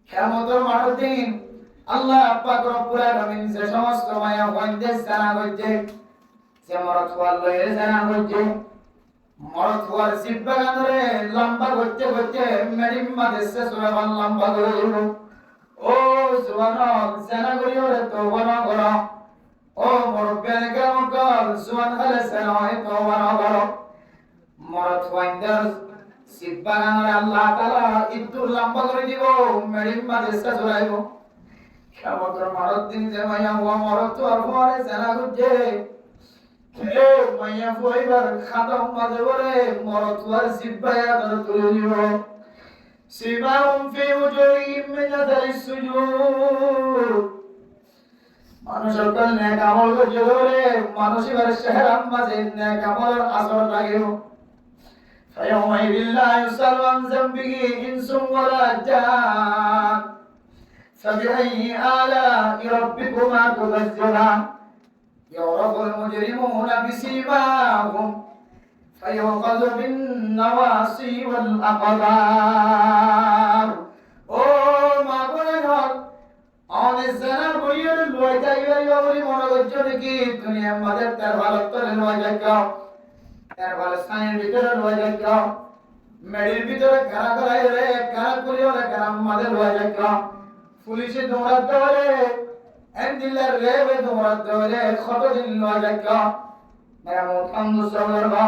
কিয়ামতের মাঠের দিন আল্লাহ পাক রব্বুল আলামিন যে সমস্ত মায়া বন্ধে জানা হইছে, যে মরদ হওয়ার লয়ে জানা হইছে, মরদ হওয়ার জিব্বা গানরে লম্বা করতে করতে মেডিম মাদেশে সুরাবান লম্বা করে দিল। ও জওয়ানক জানা করিও রে তওবা না করো। ও মুরব্বিয়ান কেরাম কর জওয়ান হলে জানা হয় তওবা না করো। মরদ হওয়ার জিব্বা গানরে আল্লাহ তাআলা একটু লম্বা করে দিব, মেডিম মাদেশে জড়াইব। কিয়ামতের মাঠের দিন যে মায়া হওয়া মরদ হওয়ার পরে জানা করছে, হে মাইয়া ফুয়াইবার খাদম মাঝে বলে মরদ হওয়ার জিব্বায়া ধরে তুলে দিব। সিমাউম ফি উজুহিহিম মিন আথারিস সুজুদ। মানুষের কল নেক আমল করছে বলে মানুষের চেহারার মাঝে নেক আমলের আসর লাগিব। ফায়াউমাইযিন লা ইউসালু আন যামবিহি ইনসুন ওয়ালা জান। فبأي آلاء ربكما تكذبان يعرف المجرمون بسيماهم فيؤخذ بالنواصي والأقدام. ও মা বোনের হক আমাদের জানা বইয়ের লয় যাইবার বলি মনে করছো নাকি দুনিয়ার মাঝে তার ভালো করে লয় যাও, তার ভালো স্থানের ভিতরে লয় যাও, মেডির ভিতরে কারা করাই রে কারা করিও রে কারা মাঝে লয় যাও, পুলিশে দৌড়াতে পারে এন্ডিলার রেবে দৌড়াতে পারে কতদিন লয় যাও। মেরামত কান্দুসর বা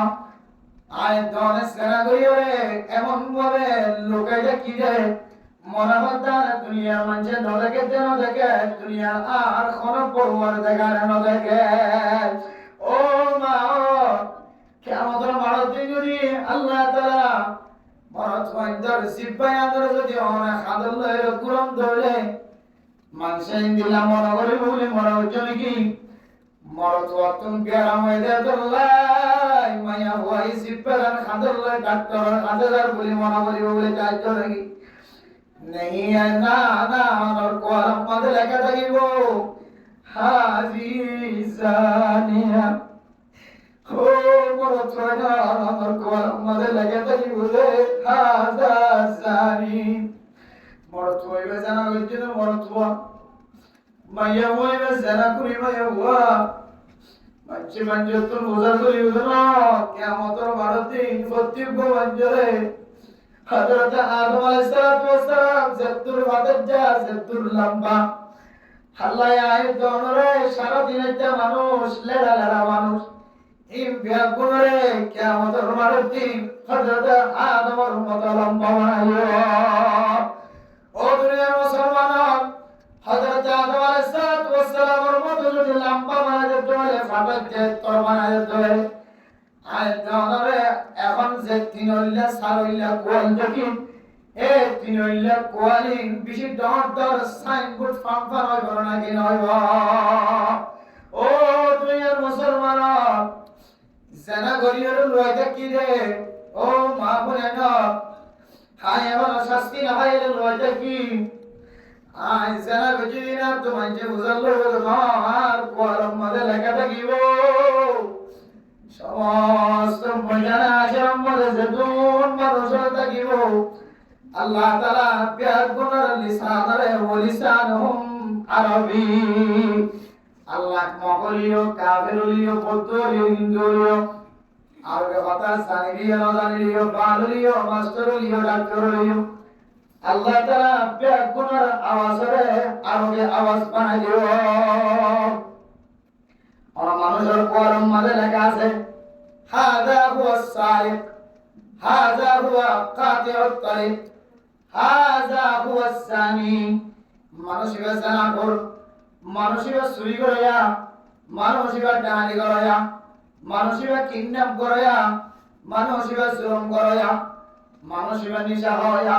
আয় দনে সেনা করিও রে এমন ভাবে লোকাই কি যায় মনে হতা দুনিয়ার মানুষে ন দেখে যেন দেখে দুনিয়ার আর কোন পরওয়ার দেখার ন দেখে। ও মা কিয়ামতের মাঠের দিন যদি আল্লাহ তাআলা মরদ ওয়াইন্দার সিপায়াদের যদি অনেক খাদল লয়ের কুরম ধরে মানুষে দিলা মনে করে বলে মনে হচ্ছে নাকি মরদ ওয়াতুন গেরাম হয়ে যায় তোল্লাই মায়া হওয়াই সিপায়ার খাদল লয় ডাক্তার খাদার বলে মনে করে বলে চাইছ নাকি नहीं है ना ना और कोरम मद लगा थी वो हाजी जानिया हो मोर थोड़ा और कोरम मद लगा थी बोले हाजा जानी मोर थोड़ी में जाना कुछ तो मोर थोड़ा माया हुआ में जाना कुरी माया हुआ मंचे मंचे तुम उधर कुरी उधर ना क्या मोटर मारती फत्ती को मंजरे হযরত আদম আলাইহিস সালাম যতুর বাদজ্জা যতুর লম্বা আল্লাহ আয়াত দনরে সারা দিনের মানুষ লেড়া লেড়া মানুষ এই বিয়াগুনরে কিয়ামতের মাঠের দিন হযরত আদমের মত লম্বা বানাইও। ও দুনিয়ার মুসলমান হযরত আদম আলাইহিস সালামের মত যদি লম্বা বানাইতে হয় ফাটাতে তোর বানাইতে হয় আয়াত দনরে এখন যে তিনল্লা সারইল্লা কোয়াল দেখি এ তিনল্লা কোয়ালি বেশি ডর ডর সাইনবোর্ড ফাম্পার হয় বড় না কি নয়। ও দুনিয়ার মুসলমান জানা গরিয়র লয়টা কি রে ও মা বলে না হায় এমন শাস্তি না হয় লয়টা কি আয় জানা গজি না তোমার যে বুঝালো না আর কোয়াল মধ্যে লেখা থাকিব সমস্ত ময়দানে আশরাম মধ্যে যেতুন মানুষের থাকিব আল্লাহ তাআলা প্যার গুনার লিসানরে ওলিসানহুম আরবি আল্লাহ মগলিও কাফিরলিও বৌদ্ধলিও হিন্দুলিও আরবে কথা জানিলিও জানিলিও বালিও মাস্টারলিও ডাক্তারলিও আল্লাহ তাআলা প্যার গুনার আওয়াজরে আরবে আওয়াজ বানাই দিও। আর মানুষের কোরআন মাঝে লেখা আছে হাযা হুয়াস সারিক হাযা হুয়া কাতিউত তারিক হাযা হুয়াস সানি। মানুষিবা জানা কর মানুষিবা চুরি করিয়া মানুষিবা ডাহানি করিয়া মানুষিবা কিডন্যাপ করিয়া মানুষিবা জুলুম করিয়া মানুষিবা নিশা হইয়া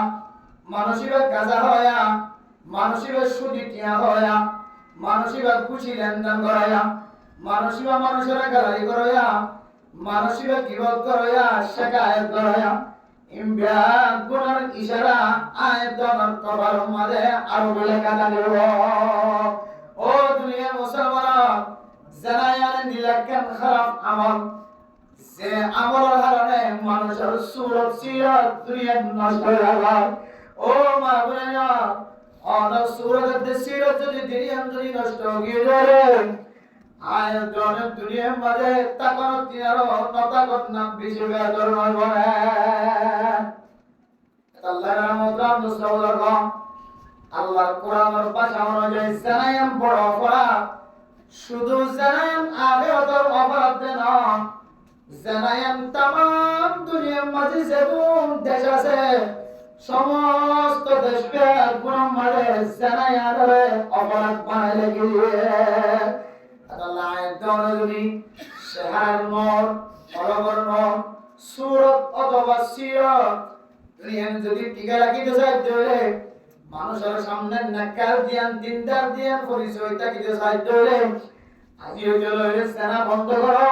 মানুষিবা গাঁজা হইয়া মানুষিবা সুদি টিয়া হইয়া মানুষিবা খুশি লেনদেন করিয়া মানুষিবা মানুষের গালারি করিয়া মানুষিবা গিবত করিয়া শিকায়ত করিয়া ইমবিয়া গুনার ইশারা আয়াতর কবর মাঝে আরো লেখা থাকিব। ও দুনিয়ার মুসলমান জানায়ান নিলাকান খারাপ আমল যে আমলের কারণে মানুষের সুরত সিরত দুনিয়া নষ্ট হয়ে যায়। ও মা বোনেরা আর সূরাতে সিরাত যদি দিয়ান যদি নষ্ট হয়ে যায় আয়াত অনেক দুনিয়ার মাঝে তাকানো তিনারো নতাকত নাম বেশি বেদর নয় বলে আল্লাহর রহমত মুসলমান আল্লাহর কোরআনের ভাষা অনুযায়ী জানায়াম বড় অপরাধ শুধু জানায়াম আখিরাতের অপরাধ না জানায়াম तमाम দুনিয়ার মাঝে যেমন দেশ আছে সমস্ত দেশকে গুনাহ মাঝে জানায়ারে অপরাধ বানাইলে গিয়ে আল্লাহ আয়াত অনুযায়ী শহর নর অলবর্ণ সূরত অথবা সিরাত দুনিয়ার যদি টিকা রাখিতে চাই তাহলে মানুষের সামনে নাকাল দিয়ান দিনদার দিয়ান পরিচয় থাকিতে চাই তাহলে আজি হইলে সেনা বন্ধ করো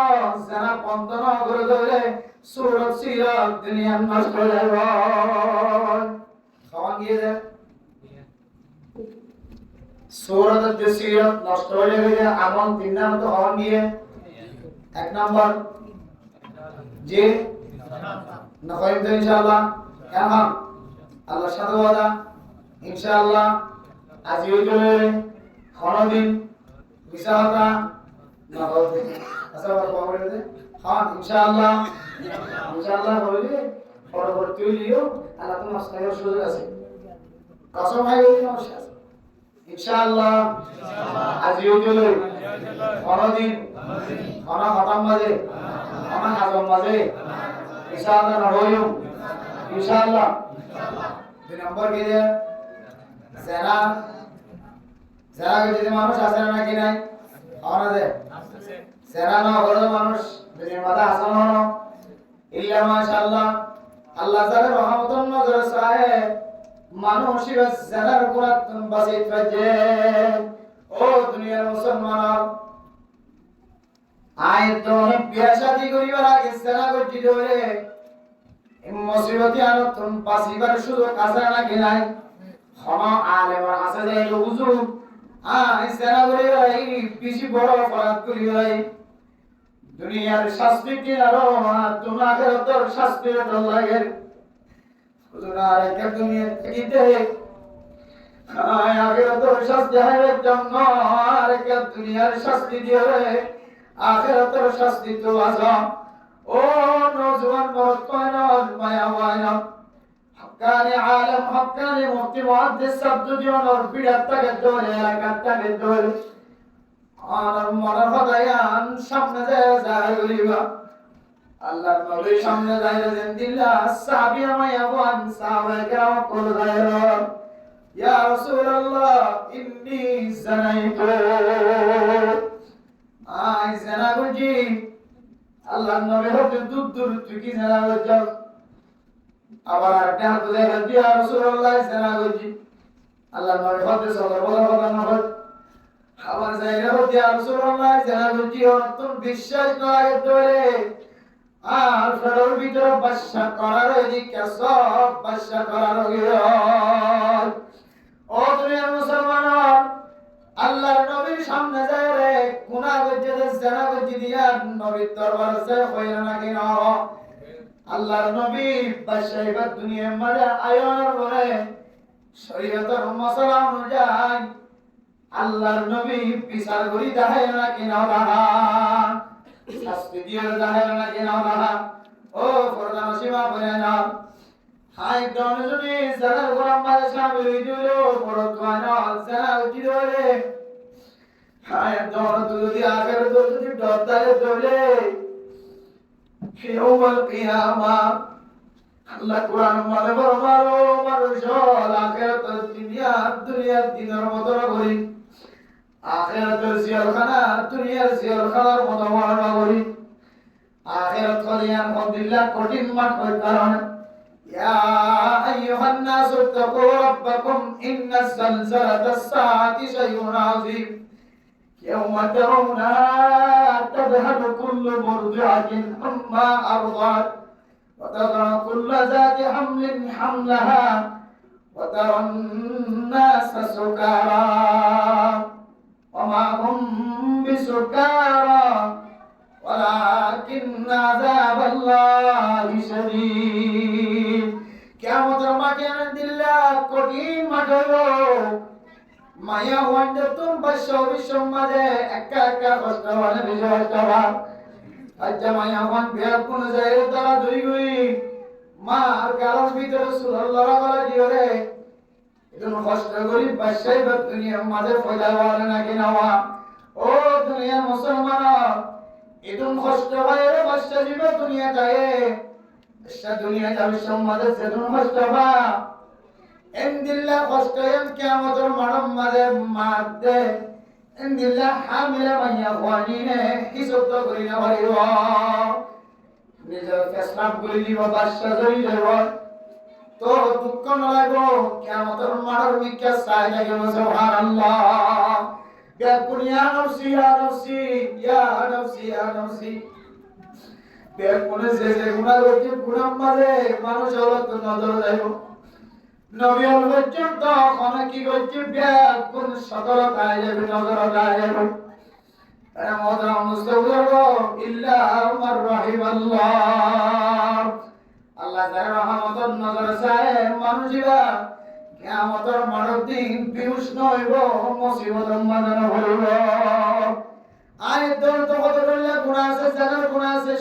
সেনা বন্ধ না করে তাহলে সূরত সিরাত দুনিয়ার নষ্ট হয়ে যাবে খাওয়া গিয়ে যায় সূরত সিরাত নষ্ট হয়ে গেলে আমল তিন নাম তো হওয়া গিয়ে এক নাম্বার যে না হয় তো ইনশাআল্লাহ কেমন আল্লাহর সাথে ওয়াদা ইনশাআল্লাহ আজ হইলে কোনদিন মিশাওতা না হবে আচ্ছা বাবা বলে দে হ্যাঁ ইনশাআল্লাহ ইনশাআল্লাহ বলে পরবর্তী লিও আল্লাহ তোমার সাথে সুযোগ আছে কসম হয় নমস্কার আছে ইনশাআল্লাহ আজ হইলে কোনদিন কোন খতম মাঝে কোন হাজম মাঝে ইনশাআল্লাহ না হইও ইনশাআল্লাহ দুই নম্বর কি যে সেনা সেনা যদি মানুষ আছে নাকি নাই আমাদের সেনা না বড় মানুষ দুনিয়ার মাথা আসাম হলো ইল্লা মাশাআল্লাহ আল্লাহ তাআলা রহমতুন নজর সাহে মানুষ সেনার গুণাত বাসিত বাজে ও দুনিয়ার মুসলমান আয়াত বিয়া শাদী করিবার আগে সেনা গঠি ধরে মুসিবতি আর তুম পাসিবার সুযোগ আছে নাকি নাই ক্ষমা আলেমর আছে যে হুজুর সেনা করে এই বেশি বড় অপরাধ করি ভাই দুনিয়ার শাস্তি কি আরো তোমাদের তোর শাস্তি তো লাগে হুজুর আর এক দুনিয়া থাকিতে আগে তোর শাস্তি হয় জন্য আর এক দুনিয়ার শাস্তি দিয়ে আখিরাতের শাস্তি তো আছে ও নওজওয়ান মরতমান মায়া মায়া হক্কানি আলেম হক্কানি মুফতি মুহাদ্দিস সাবজুদি ওনর বিড়াতটাকে ধরে এলাকাটাকে ধরে আর মনের হদায়ান সামনে যায় বলিবা আল্লাহর নবীর সামনে যায় দিল্লাহ সাহাবী মায়া ওয়ান সাহাবায়ে কেরাম কল যায় ইয়া রাসূলুল্লাহ ইন্নী জানাইতু আই জানা বুঝি আল্লাহর নবী হতে দূর দূর তুই কি জানা যাও আবার আরেকটা হাত দেখা দিয়া রাসূলুল্লাহ জানা বুঝি আল্লাহর নবী হতে সাল্লাল্লাহু আলাইহি ওয়াসাল্লাম আবার জায়গা হতে রাসূলুল্লাহ জানা বুঝি অন্তর বিশ্বাস লাগে ধরে আর ফেরর ভিতর বাদশা করার এদিকে সব বাদশা করার ও দুনিয়ার মুসলমান আল্লাহর নবীর সামনে যায় রে গুনাহ করতে জানা করতে দিয়া নবীর দরবারে যায় কইরা নাকি না আল্লাহর নবী বাদশাহিবাদ দুনিয়ার মাঝে আয়োর বলে শরীয়তের মাসলা অনুযায়ী আল্লাহর নবী বিচার করি দেখায় নাকি না দাদা শাস্তি দিয়ে দেখায় নাকি না দাদা ও ফরদান সীমা বলে না হাই দনজনি জানার গোলাম মাঝে শামিল হই দিল বড় তোয়ানা জানা উঠি ধরে হাই দন যদি আগের যদি ডরদারে ধরে ইয়াউমাল কিয়ামা আল্লাহ কোরআন মানে বড় মানুষ আখিরাতের দুনিয়ার দিনের মতো করি আখিরাতের জিয়ারখানা দুনিয়ার জিয়ারখানার মতো মনে করি আখিরাত কলিয়ান আলহামদুলিল্লাহ কঠিন মাঠ হয় কারণ يا أيها الناس اتقوا ربكم إن زلزلة الساعة شيء عظيم يوم ترونها تذهل كل مرضعة عما أرضعت وتضع كل ذات حمل حملها وترى الناس سكارى وما هم بسكارى ولكن عذاب الله شديد কিয়ামতের মাঠে দিল্লাহ কঠিন মাঠ হইল মায়া ওয়ান্ডে তুম বিশ্ব মাঝে একা একা কষ্ট মানে বিজয় হওয়া আজ মায়া ওয়ান বিয়া কোন যায় তারা দুই গুই মা আর গালার ভিতরে সুলল্লাহ বলা দিওরে এজন্য কষ্ট করি বাসাই বা দুনিয়ার মাঝে ফয়দা হওয়ার নাকি নাওয়া ও দুনিয়ার মুসলমান এদুন কষ্ট হয় বাসা জীব দুনিয়া যায় বাসা দুনিয়া যাবে সমাজে সেদুন কষ্ট বা এন্দিল্লা কষ্ট এম কিয়ামতের মানব মাঝে মারতে এন্দিল্লা হামিলা মাইয়া ওয়ানিনে হিসাব তো করি না পারিব নিজের ফেসলাম করে দিব বাসা ধরি যাব তো দুঃখ নলাগো কিয়ামতের মানব মিক্কা চাই লাগে সুবহানাল্লাহ বেকুন ইয়া নফসি ইয়া নফসি ইয়া নফসি ইয়া নফসি বেকুন যে গুনাহ করছে গুনাহ মাঝে মানুষ হলো নজর যাইব নবী পর্যন্ত কোন কি করছে বেকুন সতর্কতায় যাবে নজরতায় যাবে মদরা মুস্তাগফির ইল্লা আমার রাহিমাল্লাহ আল্লাহ যার রহমতের নজর চায় মানুষরা কিয়ামতের মানব দিন বিউষ নইব মুসিবতের মাঝে হইব আয়াতের তো কত করলে গুনাহ আছে জানার গুনাহ আছে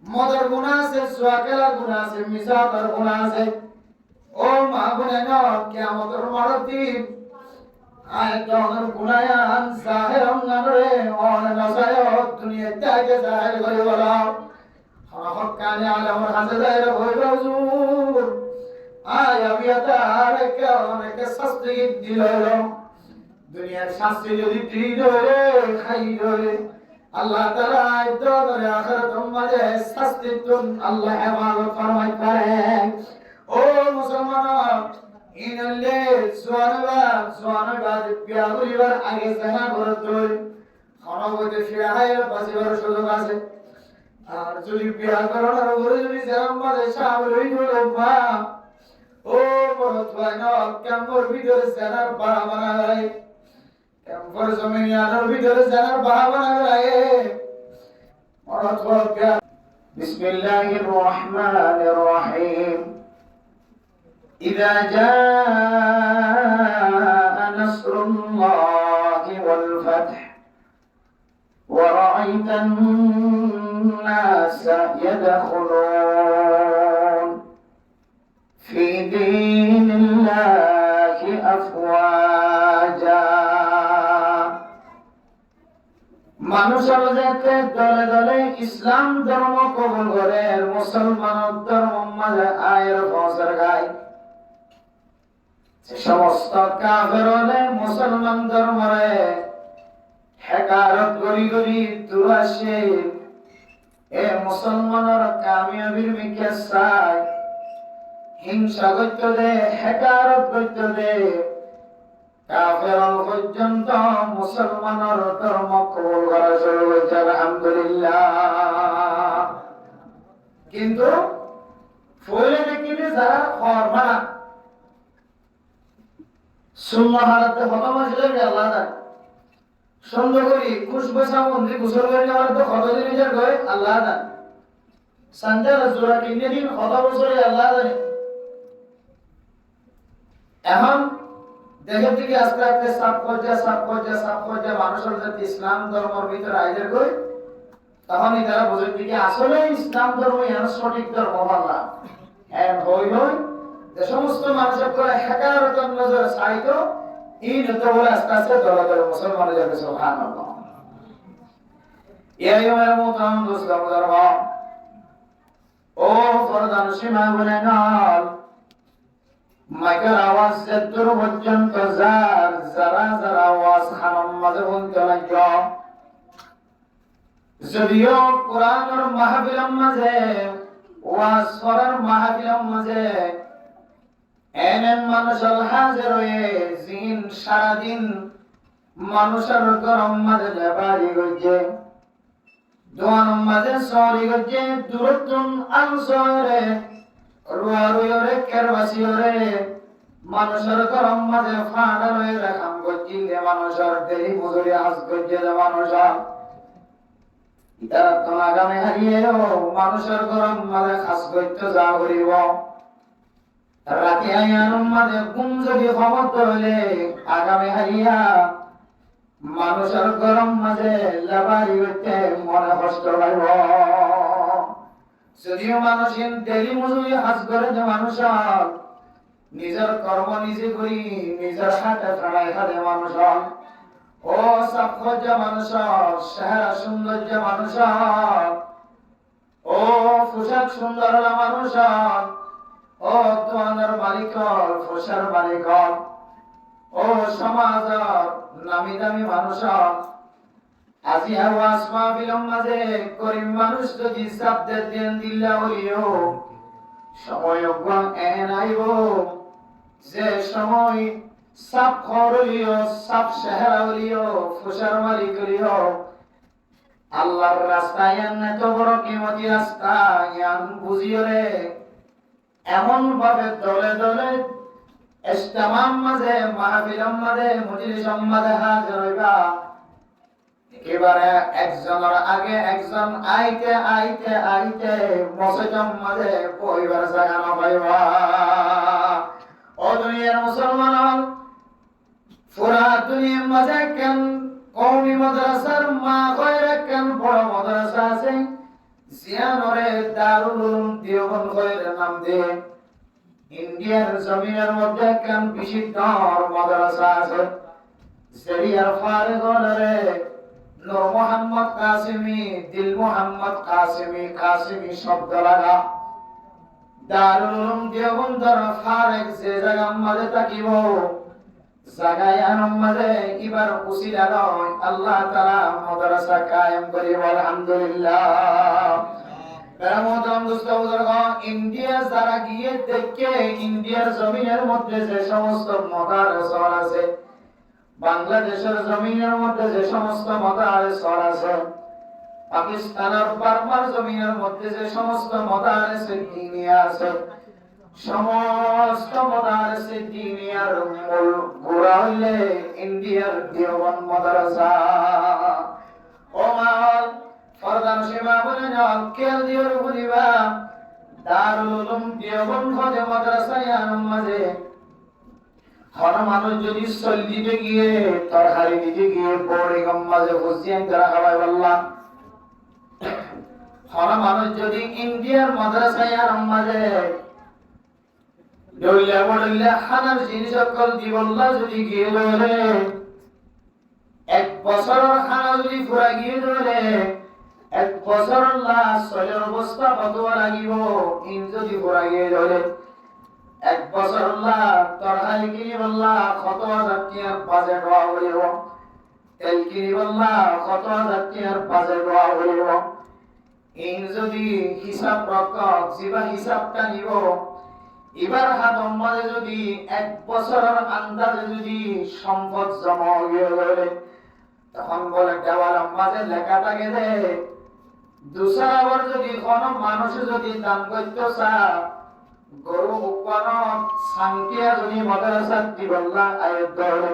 মদর গুনাহ আছে সুয়াকেলা গুনাহ আছে মিসাতের গুনাহ আছে ও মা বোনেন কিয়ামতের মানব দিন আয়াতের গুনায়ান জাহিরন নারে অন নসায়ত দুনিয়াতে আগে জাহির করে বলাও হকানি আলমর হাতে জাহির হইব হুজুর আয়া বিয়াদার অনেক শাস্তি দিল দুনিয়ার শাস্তি যদি দিল খাই রে আল্লাহ তাআলা আইদর আখিরাত মাঝে শাস্তি তুন আল্লাহ হেফাজত ফরমাই পারে ও মুসলমান ইনলে সুবহানাল্লাহ বিয়াগুলিবার আগে জানা করতই খনবতে ফিরাইয়ের বাসিবার সুযোগ আছে আর যদি বিয়া করার পরে যদি জানাম মাঝে শামিল হই বা ও বড় ক্যাম্পর ভিতরে জানার বাড়া বানা গেলাই ক্যাম্পর জমিনিয়ার ভিতরে জানার বাড়া বানা গেলাই বিসমিল্লাহির রহমানির রহিম ইযা জাআ নাসরুল্লাহি ওয়াল ফাth ওয়া রাআইতান নাসা ইয়াদখুলুন في دين الله أفواجا মানুষের যাতে দলে দলে ইসলাম ধর্ম কবুল করে মুসলমান ধর্ম মাঝে আয়ের বছর গায় সমস্ত কাফের হলে মুসলমান ধর্মরে হেকারত গরি গরি দুরাশে এ মুসলমানের কামিয়াবির মিকে চায় হিংসা করতে দে হেকারত করতে দে কাফের পর্যন্ত মুসলমানের ধর্ম কবুল করা শুরু হয়েছে আলহামদুলিল্লাহ কিন্তু ফলে দেখিলে যারা খরমা সুন্নাহ হারাতে খতম হয়েছিল আল্লাহ জানে সুন্দর করি খুশবসা মন্দির গোসল করে নেওয়ার তো কত দিন যার গয় আল্লাহ জানে সঞ্জার জোড়া কিনে দিন কত বছরে আল্লাহ জানে এখন দেখে থেকে আস্তে আস্তে সাপ পর্যায়ে মানুষের যাতে ইসলাম ধর্মের ভিতরে আইদের কই তখনই তারা বুঝে দিকে আসলে ইসলাম ধর্ম এর সঠিক ধর্ম আল্লাহ এর হই হই যে সমস্ত মানুষের করে হেকারতন নজর সাইতো এই নতো বলে আস্তে আস্তে দলাদল মুসলমান যাবে সুবহানাল্লাহ ইয়া আইয়ুহাল মুতাম দুসলাম দরবা ও ফরদান সীমা বলে নাল মাইকের আওয়াজ দূর পর্যন্ত যারা আওয়াজ খানার মাঝে বলতে লাগল যদিও কোরআনের মাহফিলের মাঝে ওয়াজ করার মাহফিলের মাঝে এমন মানুষের হাজির হয়ে জিন সারাদিন মানুষের গরম মাঝে লেবারি করছে দোয়ান মাঝে সরি করছে দূরতুন আনসরে রুয়ারুয়রে কেরবাসিয়রে মানুষের গরম মাঝে ফাঁড়া রয়ে রাখাম করছি মানুষের দেরি মজুরি হাজ করছে মানুষের ইতারা তো আগামী হারিয়ে মানুষের গরম মাঝে খাস করতে যা করিব রাতে আয়ার উম্মাদে ঘুম যদি ক্ষমতা হলে আগামী হারিয়া মানুষের গরম মাঝে লাবারি হইতে মনে কষ্ট পাইব। যদিও মানুষের ডেলি মজুরি হাজ করে যে মানুষ নিজের কর্ম নিজে করি নিজের হাতে খাড়াই খাদে মানুষ ও সাক্ষর্য মানুষ চেহারা সৌন্দর্য মানুষ ও পোশাক সুন্দর মানুষ ও দোয়ানের মালিক পোশার মালিক ও সমাজের নামি দামি মানুষ আজি আওয়াজ মাহফিলের মাঝে গরিব মানুষ যদি শব্দের দেন দিল্লা হইও সময় অজ্ঞান এন আইব যে সময় সাপ খর হইও সাপ চেহারা হইও পোশার মালিক হইও আল্লাহর রাস্তায় এত বড় কিমতি রাস্তা ইয়ান বুঝিও রে এমন ভাবে দলে দলে ইজতিমার মাঝে মাহফিলের মাঝে মজলিসের মাঝে হাজির হইবা একেবারে একজনের আগে একজন আইতে আইতে আইতে মসজিদের মাঝে পরিবার জায়গা না পাইবা। ও দুনিয়ার মুসলমান পুরা দুনিয়ার মাঝে কেন কওমি মাদ্রাসার মা কইরা কেন বড় মাদ্রাসা আছে জিয়ানরে দারুল উলুম দেওবন্দ কইরা নাম দিয়ে ইন্ডিয়ার জমিনের মধ্যে কেন বিশিষ্ট মাদ্রাসা আছে শরিয়ার ফারিগরে নূর মোহাম্মদ কাসেমি দিল মোহাম্মদ কাসেমি কাসেমি শব্দ লাগা দারুল উলুম দেওবন্দর ফারিগ যে জায়গা মাঝে থাকিব জায়গায় মাঝে এবার উসিলা নয় আল্লাহ তাআলা মাদ্রাসা কায়েম করি আলহামদুলিল্লাহ। ইন্ডিয়া যারা গিয়ে দেখে ইন্ডিয়ার জমিনের মধ্যে যে সমস্ত মাদ্রাসা আছে বাংলাদেশের জমিনের মধ্যে যে সমস্ত মাদ্রাসা আছে পাকিস্তানের বার্মার জমিনের মধ্যে যে সমস্ত মাদ্রাসা দিনিয়া আছে সমস্ত মাদ্রাসা দিনিয়ার মূল গোড়া হইলে ইন্ডিয়ার দেওবন্দ মাদ্রাসা। ও মাল ফরদান সেবা বলে যান কেল দিওর বুঝিবা দারুল উলুম দেওবন্দ খোদে মাদ্রাসায় আনম মাঝে হর মানুষ যদি চল দিতে গিয়ে তরকারি দিতে গিয়ে বড়ি গম মাঝে বসিয়ে তারা খাবাই বললাম হর মানুষ যদি ইন্ডিয়ার মাদ্রাসায় আনম মাঝে দইলা বড়ইলা খানার জিনিস সকল দিবল্লা যদি গিয়ে ধরে এক বছরের খানা যদি ফুরা গিয়ে ধরে এক বছর শরীরের অবস্থা কত লাগিব ইন যদি ফুরা গিয়ে ধরে এক বছর তরকারি কিনি বললা কত হাজার টাকার বাজেট হওয়া বলিব তেল কিনি বললা কত হাজার টাকার বাজেট হওয়া বলিব ইন যদি হিসাব রকম জিবা হিসাবটা নিব এবার হাত মাঝে যদি এক বছরের আন্দাজে যদি সম্পদ জমা হয়ে গেলে তখন বলে দেওয়াল মাঝে লেখা থাকে যে দুসরা আবার যদি কোন মানুষ যদি দান করতে চা গরু উৎপাদন সাংকিয়া যদি মাদ্রাসা দিবল্লা আয় ধরে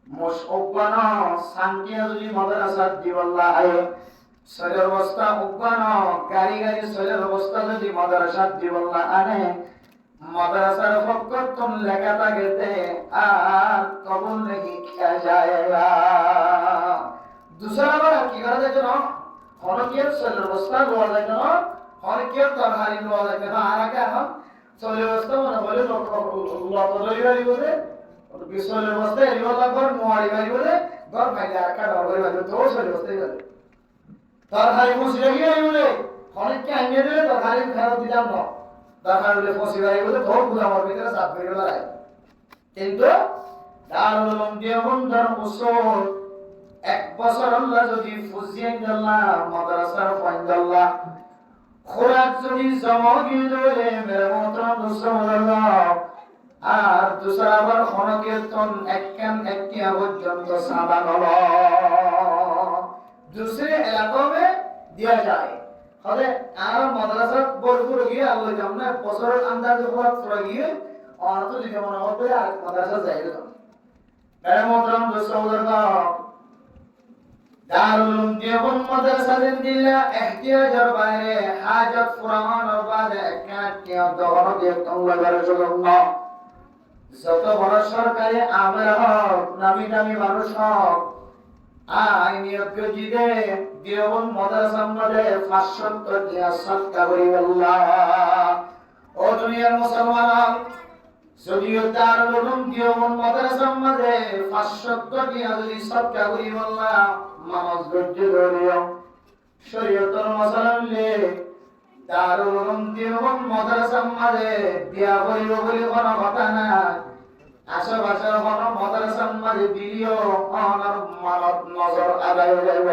মোষ উৎপাদন সাংকিয়া যদি মাদ্রাসা দিবল্লা আয় শরীর অবস্থা উৎপাদন গাড়ি গাড়ি শরীর অবস্থা যদি মাদ্রাসা দিবল্লা আনে মাদ্রাসার ফকতন লেখা থাকে আর কবুল নাকি খেয়া যায়গা। দুসরা বার কি করা যায় না হরকিয়ার শরীর অবস্থা লোয়া যায় না হরকিয়ার তরহারি লোয়া যায় না আর আগে এখন শরীর অবস্থা মনে বলে লতদরি বাড়ি বলে শরীর অবস্থা এরিব লাগবার নোয়ারি বাড়ি বলে ঘর খাইলে আর কাটা বাড়ি বাড়ি তো শরীর অবস্থাই বলে তরহারি মুসিরে গিয়ে বলে অনেককে আনিয়ে দিলে তরহারি ফেরত দিলাম না দরকার হলে ফসি বাড়ি বলে ভোট গুলামর ভিতরে সাত বেরিয়ে বেড়ায় কিন্তু দারুল উলুম দেওবন্দের উসুল এক বছর আল্লাহ যদি ফুজিয়ে দিল্লা মাদ্রাসার পয়েন্দাল্লা খোরাক যদি জমা দিয়ে দেবে মেরে মোহতরম মুসলমানরা আর দুসরা বার খনকীর্তন একখান একটি পর্যন্ত সাবান হলো दूसरे इलाकों में दिया जाए হলে আর মাদ্রাসা বলপুর গিয়ে আল্লাহ জামনে বছরের আন্দাজে পড়া পড়া গিয়ে আর তো লিখে মনে হবে আর মাদ্রাসা যাইলো মেরে মোহতরম দোস্তরা দারুল উলুম দেওবন্দ মাদ্রাসা জিন্দিল্লাহ এহতিয়াজের বাইরে হাজত ফুরানোর বাদে কাটিয়া দহন দিয়ে তোমরা সুযোগ নাও। যত বড় সরকারি আমের হোক নামি দামি মানুষ হোক আইনিয়ত জিদে দেওবন্দ মাদ্রাসার মধ্যে 570 দিয়া সদকা করি আল্লাহ। ও দুনিয়ার মুসলমান, যদিও দারুল উলুম দেওবন্দ মাদ্রাসার মধ্যে 570 দিয়া যদি সদকা করি আল্লাহ মানুষ ধৈর্য ধরিও শরীয়তের মশলা মিলে দারুল উলুম দেওবন্দ মাদ্রাসার মধ্যে দিয়া করিব বলে কোনো কথা না। আশেপাশের কোনো মাদ্রাসার মধ্যে দিলিও অনার মানত নজর আদায় হয়ে যাব।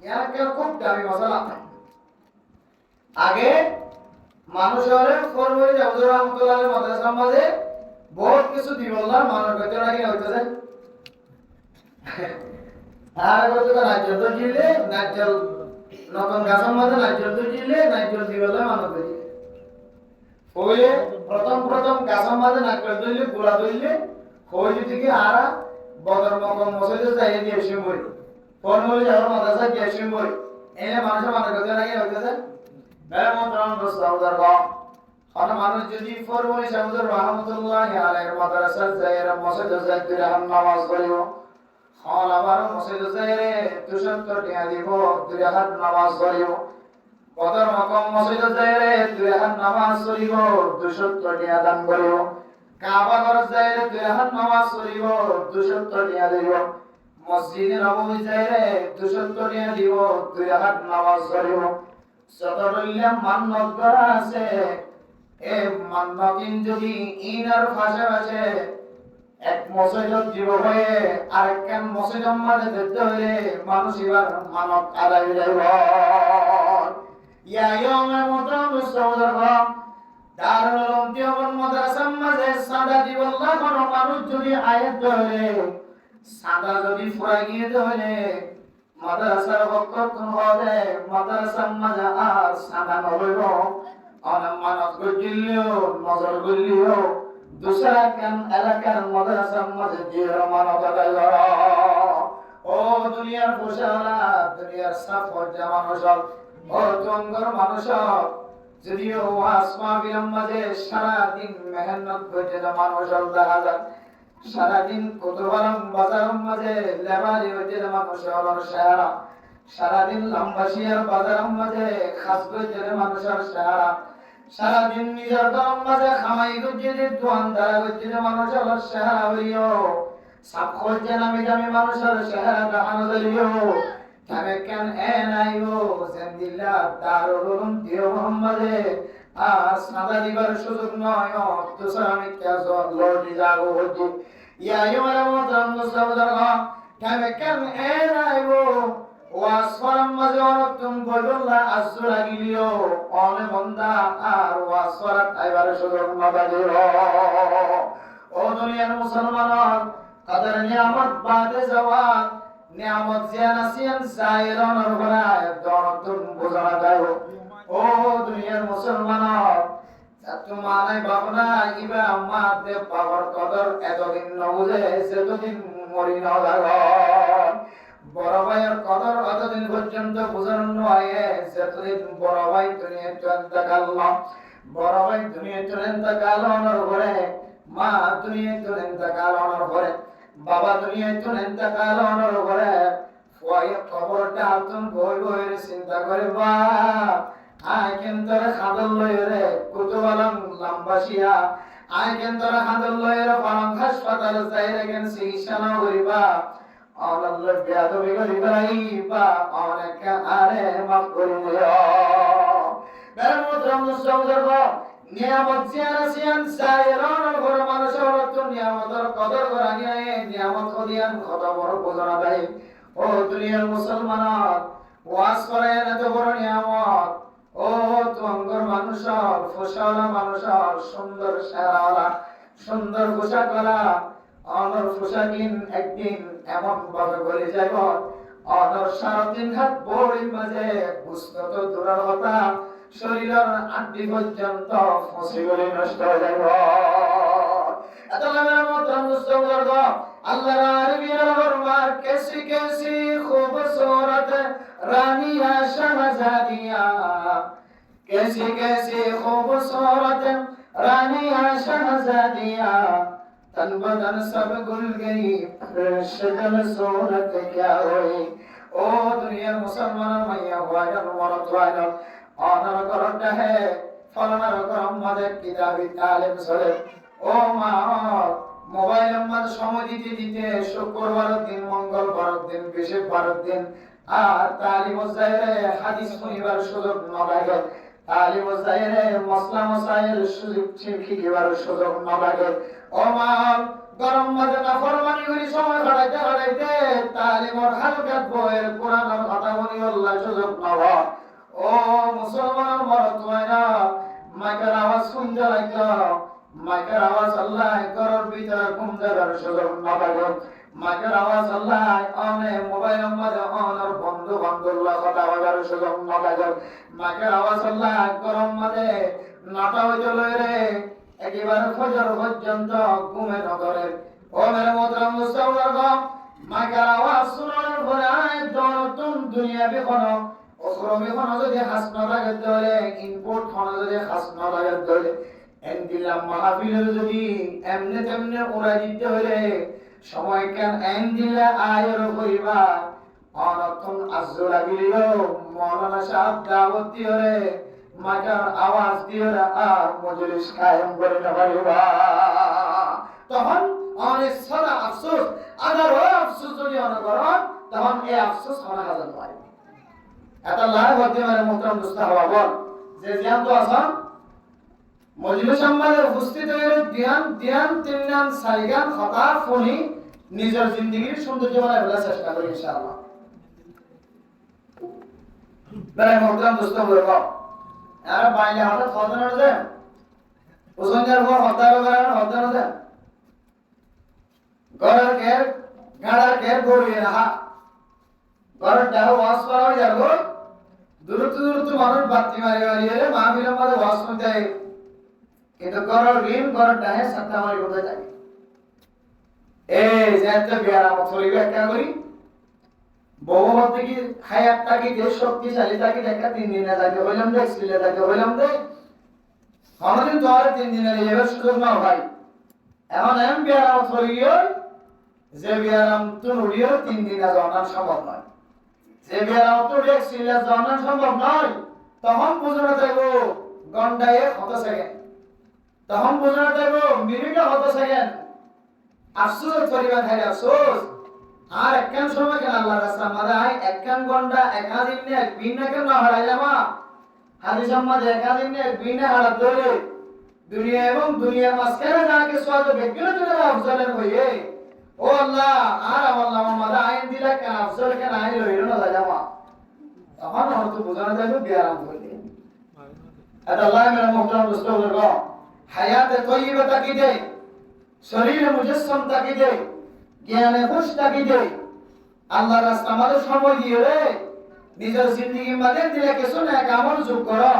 ইয়াকে খুব দামি মশলা। আগে মানুষের ফরওয়ারি আব্দুর রহমাতুল্লাহ মাদ্রাসার মধ্যে বহুত কিছু দিবল্লাহ মানুষ কইতে লাগি হইতেছে। আর কত রাজ্য তো জিলে রাজ্য নতুন গাছের মধ্যে রাজ্য তো জিলে রাজ্য দিবল্লাহ মানুষ কইতে হইলে প্রথম গাছের মধ্যে নাকল দইলে গোলা দইলে হইলে থেকে আর বদর মকম মসজিদে যাই দিয়ে শিমবই ফোন হলে যাওয়ার মাদ্রাসা দিয়ে শিমবই এনে মানুষের মানুষ কইতে লাগি হইতেছে। বেমতরাম দোস্তাউদার গম কোন মানুষ যদি ফরওয়ারি আব্দুর রহমাতুল্লাহ আলাইহির মাদ্রাসার যায়রা মসজিদে যাই দুরাহান নামাজ পড়িব হল আবার মসজিদে যাইরে 270 টাকা দিব দুরাহান নামাজ পড়িব। বদর মকম মসজিদে যাইরে দুরাহান নামাজ পড়িব 270 টাকা দান করিব। কাবা ঘর যাইরে দুরাহান নামাজ পড়িব 270 টাকা দিব। মসজিদে নববী যাইরে 270 টাকা দিব দুরাহান নামাজ পড়িব। সদরুল্লাহ মান্নত করা আছে এ মান্নতিন যদি ইনার ফাঁসে ফাঁসে এক মসজিদত জীব হয়ে আরেকখান মসজিদের মাঝে দেখতে হলে মানুষ এবার মানত আদায় হয়ে যাইব। ইয়া ইয়মে মুতামুসাউদার দারুল উলুম দেওবন্দ মাদ্রাসার মাঝে সাদা দিবল্লাহ কোন মানুষ যদি আয়াত ধরে সাদা যদি ফুরাই গিয়ে ধরে মাদ্রাসার বক্তব্য হলে মাদ্রাসার মাঝে আর সাদা নবইব অনেক মানত গজিলেও নজর গলিও দুসরা কান এলাকার মাদ্রাসার মাঝে দিয়ে মানত আদায় কর। ও দুনিয়ার পোষালা দুনিয়ার সাফর মানুষ ও তঙ্গর মানুষ যদিও আসমা বিলম মাঝে সারাদিন মেহনত করছে মানুষ দেখা যায় সারাদিন কতবারম বাজারের মাঝে লেবারি হইতে মানুষের সাহারা সারাদিন লম্বাসিয়ার বাজারের মাঝে খাস করছে মানুষের সাহারা সারাদিন নিজের গরম মাঝে খামাই করছে দোয়ানদার করছে মানুষের সাহারা হইও সাপ করছে নামি দামি মানুষের সাহারা দেখানো দিও তবে কেন এ নাইও সেন্দিল্লা দারুল উলুম দেওবন্দ মাঝে আর সাদা দিবার সুযোগ নয় দুসরা আমি কেস লড়ি যাবো হচ্ছে। ইয়া ইমারা মুতাম মুসাউদার তবে কেন এ নাইও ওয়াজ করার মাঝে অনতুন বলল্লা আসু লাগিলিও অনে বন্দা আর ওয়াজ করার আইবার সুযোগ নবাদিও। ও দুনিয়ার মুসলমান কাদের নিয়ামত বাদে যাওয়ার নিয়ামত জিয়ান আসিয়ান সাইরনের ঘরায় দনতুন বুঝানা যায়। ও দুনিয়ার মুসলমান তোমার বাবনা ইবা আমাতে পাওয়ার কদর এতদিন নবুঝে সেতদিন মরি না লাগো বড় ভাইয়ের কদর অতদিন পর্যন্ত বুঝানো নয় সেতদিন বড় ভাই দুনিয়া চলতে গেল বড় ভাই দুনিয়া চলতে গেল অনর ঘরে মা দুনিয়া চলতে গেল অনর ঘরে বাবা দুনিয়া চলতে গেল অনর ঘরে খবরটা তুমি বই বইয়ের চিন্তা করে বা আয় কেন্তরে খাদল লইরে কুতুবালাম লম্বাসিয়া আয় কেন্তরে খাদল লইরে পালং হাসপাতাল যাইরে গেন চিকিৎসা না করিবা অনল্ল বিয়াদবি করিবাই বা অনেক আরে মাফ করে দিও। বেরমুদ্রম মুসাউদার নিয়ামত জিয়ান আসিয়ান সাইরনের ঘর মানুষের তো নিয়ামতের কদর করা নিয়ে নিয়ামত কদিয়ান কত বড় বোঝানা দেয়। ও দুনিয়ার মুসলমান ওয়াজ করে এত বড় নিয়ামত ও তঙ্গর মানুষের ফসল মানুষের সুন্দর সারা সুন্দর পোশাক করা অনর পোশাকিন একদিন এমন ভাবে বলে যাব অনর সারাদিন হাত বড়ির মাঝে বুঝতে তো দূরের কথা শরীরের আড্ডি পর্যন্ত ফসে গলে নষ্ট হয়ে যাব। এত লামের মত মুস্তফার গো আল্লাহর আরবিয়ার ফরমান কেসে कैसी कैसी खूबसूरत रानिया शहजादिया, कैसी कैसी खूबसूरत रानिया शहजादिया, तन बदन सब गुल गई शक्ल सूरत क्या हुई। ओ दुनियार मुसलमान माइया वाजन मरद वाजन অনার করতে হে ফলনার করম মাঝে কিতাবি তালিম চলে। ও মা, মোবাইলের মাঝে সময় দিতে দিতে শুক্রবার দিন, মঙ্গলবার দিন, বৃহস্পতিবার দিন আর তালিম জায়রে হাদিস শুনিবার সুযোগ না লাগে, তালিম জায়রে মসলা মসাইল সুযোগ শিখিবার সুযোগ না লাগে। ও মা, গরম মাঝে না ফরমানি করি সময় কাটাইতে কাটাইতে তালিমর হালকাত বইয়ের কোরআনের কথা বলি আল্লাহ সুযোগ না হয়। ও মুসলমান মরদ ওয়াইনা, মাইকের আওয়াজ শুনতে লাগলো, মাইকের আওয়াজ আল্লাহ ঘরের ভিতরে ঘুম যাবার সুযোগ না পাবে, মাইকের আওয়াজ আল্লাহ অনেক মোবাইলের মাঝে অনেক বন্ধু বান্ধবরা কথা বলার সুযোগ না পাবে, মাইকের আওয়াজ আল্লাহ গরম মাঝে নাটা হইতে লইরে একেবারে ফজর পর্যন্ত ঘুমে নগরে। ও মেরে মোহতরম মুসলমান, মাইকের আওয়াজ শোনার পরে নতুন দুনিয়া বিখন ওখরমি খন যদি হাসনা লাগে ধরে ইনপুট খন যদি হাসনা লাগে ধরে এন্দিলা মাহফিলের যদি এমনে তেমনে উড়াই দিতে হলে সময় কেন এন্দিলা আয়ের কইবা অনতন আজ্জু লাগিল মৌলানা সাহেব দাওয়াত দিয়ে মাকার আওয়াজ দিয়ে আর মজলিস কায়েম করে না পারিবা। তখন অনেক সারা আফসোস আদার ওই আফসোস যদি অনগরণ তখন এই আফসোস হনা হাজার হয়। এটা লাভ হতে পারে মোহতরম দোস্ত হওয়া বল যে জ্ঞান তো আসান মজলিস সম্মানে উপস্থিত হয়ে ধ্যান ধ্যান তিন গান চারি গান কথা শুনি নিজের জিন্দগির সৌন্দর্য বানায় ফেলার চেষ্টা করি ইনশাআল্লাহ। বেড়াই মোহতরম দোস্ত বলব আর বাইরে হঠাৎ হতে না যে ওজনের পর হতারো করার হতে না যে ঘরের ঘের গাড়ার ঘের গড়িয়ে রাখা ঘরের দেহ ওয়াশ করা হয়ে যাবো দূরত্ব দূরত্ব মানুষ বাতি মারি মারিয়ে মাহফিলের মধ্যে ওয়াশ করতে কিন্তু ঘরের ঋণ ঘরের দেহে সাতটা মারি করতে থাকে। এই যে একটা বিয়ার আমার শরীর একটা করি বহু হতে কি হায়াত থাকি দেশ শক্তিশালী থাকি দেখা 3 দিনে থাকে হইলাম দে সিলে থাকে হইলাম দে আমাদের তো আর 3 দিনে এবার সুযোগ না ভাই। এখন এম বিয়ার আমার শরীর যে বিয়ার আম তো উড়িয়ে 3 দিনে জানা সম্ভব নয়, যে বিয়ার আম তো দেখ সিলে জানা সম্ভব নয়। তখন বুঝনা থাকবো ঘন্টায় কত সেকেন্ড, তখন বুঝনা থাকবো মিনিটে কত সেকেন্ড। আফসোস পরিবার হয় আফসোস আর একখান সময় কেন আল্লাহ রাস্তা মাদায় একখান ঘন্টা একাধিক নে এক বিন কেন না হারাই যাবা হাদিস সম্মাদে একাধিক নে এক বিন হারা ধরে দুনিয়া এবং দুনিয়ার মাঝখানে যা কিছু আছে ব্যক্তিগত জন্য আফজলের হইয়ে ও আল্লাহ আর আল্লাহ মাদা আইন দিলা কেন আফজল কেন আইন লইল না যাবা তখন হয়তো বোঝানো যাবে বিয়ারাম হইলে। এটা আল্লাহ মেরা মুহতারাম দোস্ত বলব হায়াতে তয়্যিবা তাকি দে, শরীরে মুজাসসাম তাকি দে, জ্ঞানে খুশ তাকি দে। আল্লাহর রাস্তা আমাদের সময় দিয়ে রে নিজের জিন্দগি মাঝে দিলে কিছু না এক আমল যোগ করো,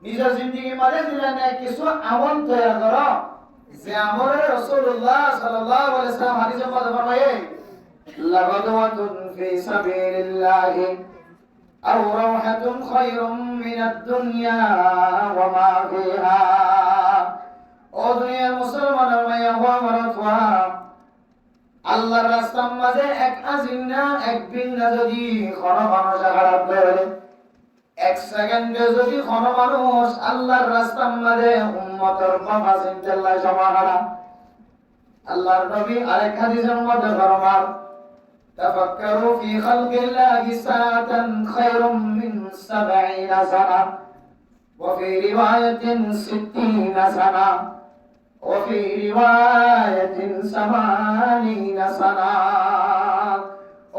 নিজের জিন্দগি মাঝে দিলে না কিছু আমল তৈরি করো যে আমলে রাসূলুল্লাহ সাল্লাল্লাহু আলাইহি ওয়াসাল্লাম হাদিসে মধ্যে ফরমায়ে লাগাদওয়াতুন ফি সাবিলিল্লাহি আও রাওহাতুন খায়রুম মিনাদ দুনিয়া ওয়া মা ফিহা। ও দুনিয়ার মুসলমানের মাইয়া হওয়া মারতওয়া আল্লাহর রাস্তার মাঝে এক আজিনা এক বিন্দা যদি কোন মানুষ খারাপ করে এক সেকেন্ডে যদি কোন মানুষ আল্লাহর রাস্তার মাঝে উম্মতের বাবা চিন্তাল্লাহ সমাহারা আল্লাহর নবী আরেক হাদিসের মধ্যে ফরমান তাফাক্কারু ফি খালকিল্লাহি সাআতান খায়রুম মিন 70 সানা ওয়া ফি রিওয়ায়াতিন 60 সানা وفي رواية 80 سنة।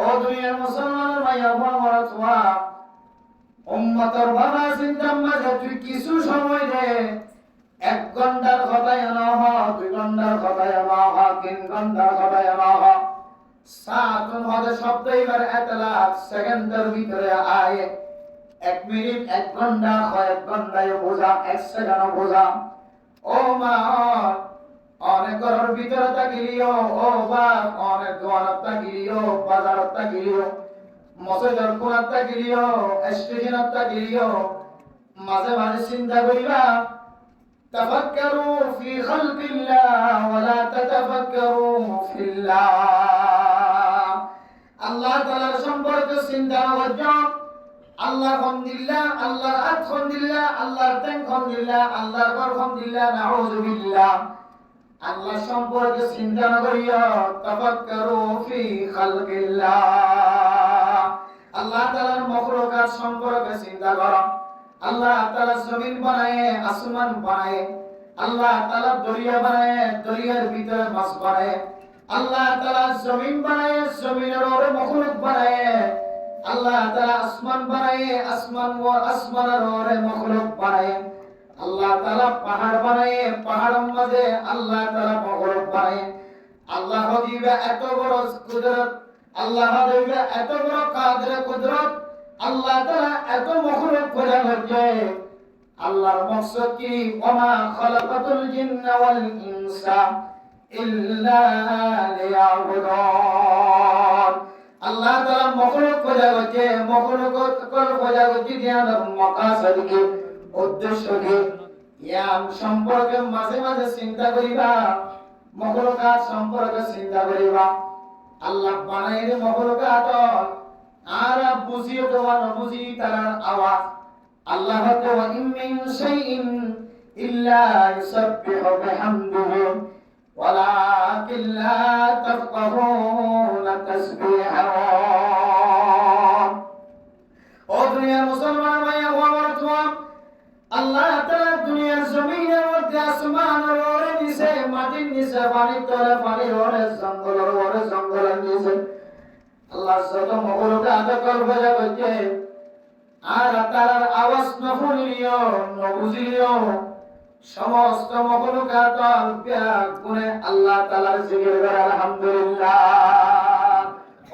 ও দুনিয়ার মুসলমানের মাইয়া মরতওয়া উম্মতের বাবা চিন্তার মাঝে তুই কিছু সময় দে, 1 ঘন্টার কথাই না হ, 2 ঘন্টার কথাই না হ, 3 ঘন্টার কথাই না হ, সাতুন হদে শব্দ এবার এতলাখ সেকেন্ডের ভিতরে আয় 1 মিনিট 1 ঘন্টা 1 ঘন্টায় বোঝা 1 সেকেন্ড বোঝা। ও মা অনেক ঘরের ভিতরে থাকিলিও ও বা অনেক দোয়ানত থাকিলিও বাজারত থাকিলিও মসজিদের কোণাত থাকিলিও স্টেশনত থাকিলিও মাঝে মাঝে চিন্তা করিবা تفكروا في خلق الله ولا تتفكروا في الله আল্লাহ তাআলার সম্পর্কে চিন্তা করছো আল্লাহর হামদুলিল্লাহ আল্লাহর আলহামদুলিল্লাহ আল্লাহর তানহামদুলিল্লাহ আল্লাহর আলহামদুলিল্লাহ নাউযুবিল্লাহ আল্লাহ সম্পর্কে চিন্তা করিয়া তাফাক্কারু ফি খালকিল্লাহ আল্লাহ তাআলার মাখলুকাত সম্পর্কে চিন্তা করো আল্লাহ তাআলা জমিন বানায় আসমান বানায় আল্লাহ তাআলা দরিয়া বানায় দরিয়ার ভিতরে মাছ বানায় আল্লাহ তাআলা জমিন বানায় জমিনের উপরে মাখলুক বানায় আল্লাহ তাআলা আসমান বানায় আসমানের উপরে মাখলুক বানায় আল্লাহ তাআলা পাহাড় বানায় পাহাড়ের মাঝে আল্লাহ তাআলা মাখলুক বানায় আল্লাহ দিবে এত বড় কুদরত আল্লাহ দিবে এত বড় কাদের কুদরত আল্লাহ তাআলা এত মাখলুক পয়দা করছে আল্লাহর মাকসাদ কি ওমা খালাকাতুল জিন্না ওয়াল ইনসা ইল্লা লিয়াবুদুন আল্লাহ তাআলা মাখলুক পয়দা করছে মাখলুক পয়দা করছে দিয়ার মাকাসাদ কি উদ্দেশ্য কি ইয়াম সম্পর্কে মাঝে মাঝে চিন্তা করিবা মাখলুকাত সম্পর্কে চিন্তা করিবা আল্লাহ বানাইলে মাখলুকাত আর বুঝিও দেওয়া নবুঝি তার আওয়াজ আল্লাহ হতে ওয়া ইন মিন শাইইন ইল্লা ইউসাব্বিহু বিহামদিহি ওয়ালাকিন লা তাফকাহুনা তাসবিহাহু ও দুনিয়ার মুসলমান ভাইয়া ও আমার তোয়া আল্লাহ তাআলা দুনিয়ার জমিনের মধ্যে আসমানের ওরে নিচে মাটির নিচে পানির তলে পানির ওরে জঙ্গলের নিচে আল্লাহ যত মাখলুকাত কল্পনা করছে আর তার আওয়াজ না শুনলিও না বুঝিলিও সমস্ত মাখলুকাত গুণে আল্লাহ তাআলার জিকির করে আলহামদুলিল্লাহ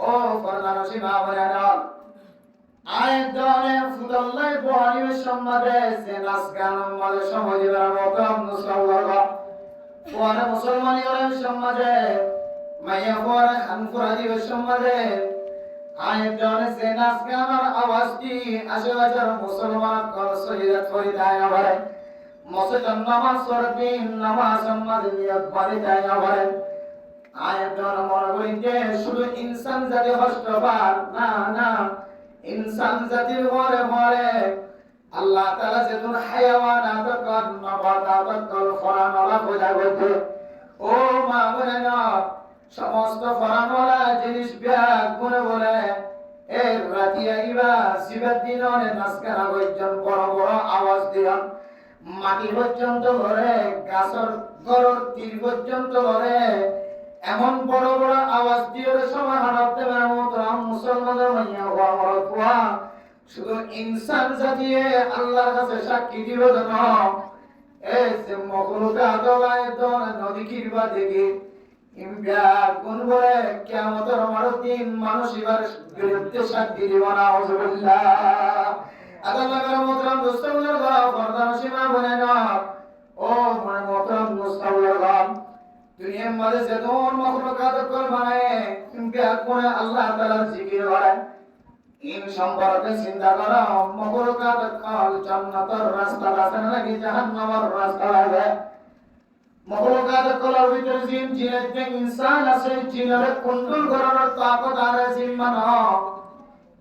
ও ফরমান সীমা বয়ানা আয়াত দলে ফুদাল্লাহ বহানির সম্মাদে সে নাচ গান মাঝে সমাজের মতো মুসলমান ওরা মুসলমানের সমাজে মাইয়া পরে খানপুরা দিবস সম্মাদে আয়াত দলে সে নাচ গানের আওয়াজটি আশেপাশের মুসলমান কর শহীদ ফরিদায় আবারে মসজিদ নামাজ পড়বেন নামাজ সম্মাদে নিয়ত পরিদায় আবারে আয়াত দলে মনে করিতে শুধু ইনসান জাতি হস্তবার না না ইনসান জাতির ঘরে ঘরে আল্লাহ তাআলা যেতুন হায়াওয়ানাত কর নবাতাত কর ফরানওয়ালা পূজা করতে ও মা বোনেরা সমস্ত ফরানওয়ালা জিনিস ব্যাগ গুনে বলে এর রাতি আইবা শিবের দিনে নাচগানা পর্যন্ত বড় বড় আওয়াজ দিয়ান মাটি পর্যন্ত ঘরে গাছর ঘর তীর পর্যন্ত ঘরে এমন বড় বড় আওয়াজ দিয়ে সময় হারাতে মেরামতরাম মুসলমানের মাইয়া ও আমার তোয়া শুধু ইনসান জাতিয়ে আল্লাহর কাছে সাক্ষী দিব যেন এই যে মাখলুকাত আলাইদন নদী কিরবা দেখি ইমবিয়া কোন বলে কিয়ামতের দিন মানুষ এবার বিরুদ্ধে সাক্ষী দিব না আউযুবিল্লাহ আল্লাহ মেরামতরাম মুসলমানের ঘর বরদান সীমা বনে না ও মেরামতরাম মুসলমানের ঘর দুনিয়ার মাঝে যেমন মাখলুকাত কল বানায় কোনে আল্লাহ তাআলার জিকির করে ইন সম্পর্কে চিন্তা করো মাখলুকাত কল জান্নাতের রাস্তা আছে নাকি জাহান্নামের রাস্তা আছে মাখলুকাত কলের ভিতরে জিনের যে ইনসান আছে জিনের কন্ট্রোল করার তাকত আর জিম্মান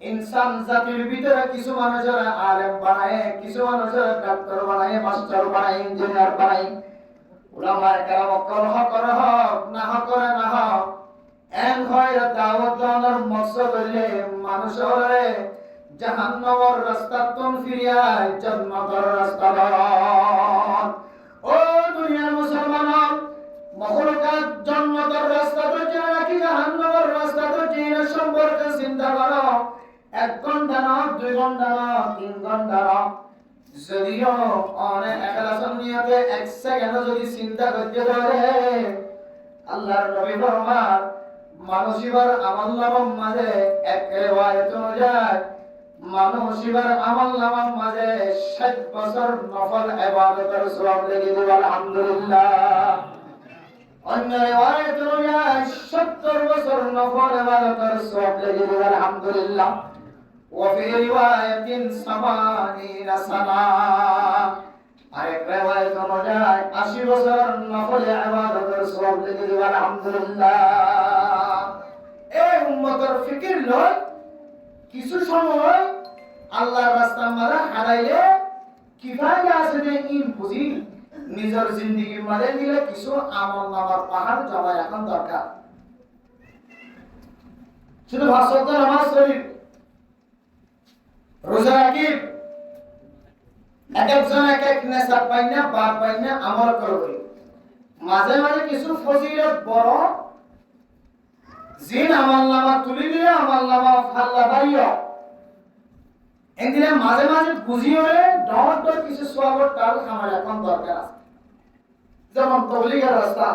ইনসান জাতির ভিতরে কিছু মানুষের আলেম বানায় কিছু মানুষের ডাক্তার বানায় মাস্টার বানায় ইঞ্জিনিয়ার বানায় উলামায়ে কেরাম কলহ করে হক না হক করে না হক এন হয় দাওয়াত দেওয়ার মকসদ হইলে মানুষের জাহান্নামের রাস্তা তুন ফিরিয়ায় জান্নাতের রাস্তা ধর ও দুনিয়ার মুসলমান মাখলুকাত জান্নাতের রাস্তা তো চেনা নাকি জাহান্নামের রাস্তা তো চেনা সম্পর্কে চিন্তা করো 1 ঘন্টা না 2 ঘন্টা না 3 ঘন্টা না যদিও অনেক একলাসন নিয়তে 1 সেকেন্ড যদি চিন্তা করতে পারে আল্লাহর নবী ফরমান মানুষিবার আমলনামার মাঝে এক রিওয়ায়াত অনুযায়ী মানুষিবার আমলনামার মাঝে 60 বছর নফল ইবাদতের সওয়াব লেগে যাবে আলহামদুলিল্লাহ অন্য রিওয়ায়াত অনুযায়ী 70 বছর নফল ইবাদতের সওয়াব লেগে যাবে আলহামদুলিল্লাহ। ওয়া ফি রিওয়ায়াতিন 80 সানা, আরেক রিওয়ায়াত অনুযায়ী 80 বছর নফল ইবাদতের সওয়াব লেগে যাবে আলহামদুলিল্লাহ। এই উম্মতের ফিকির লয় কিছু সময় আল্লাহর রাস্তার মাঝে হারাইলে কিভাবে আছে যে ইন বুঝি নিজের জিন্দেগির মাঝে দিলে কিছু আমল নামার পাহাড় জমা এখন দরকার। শুধু ভাষণ নামাজ শরীর রোজা রাখিব এক একজন এক এক নেশা পাই না বাদ পাই না আমল করবে। মাঝে মাঝে কিছু ফজিলত বড় জিন আমল নামা তুলি দিয়ে আমল নামা ফাল্লা বাড়িও এদিনে মাঝে মাঝে বুঝিও রে ডট কিছু সোয়াবর টাল আমার এখন দরকার আছে। যেমন তবলিগের রাস্তা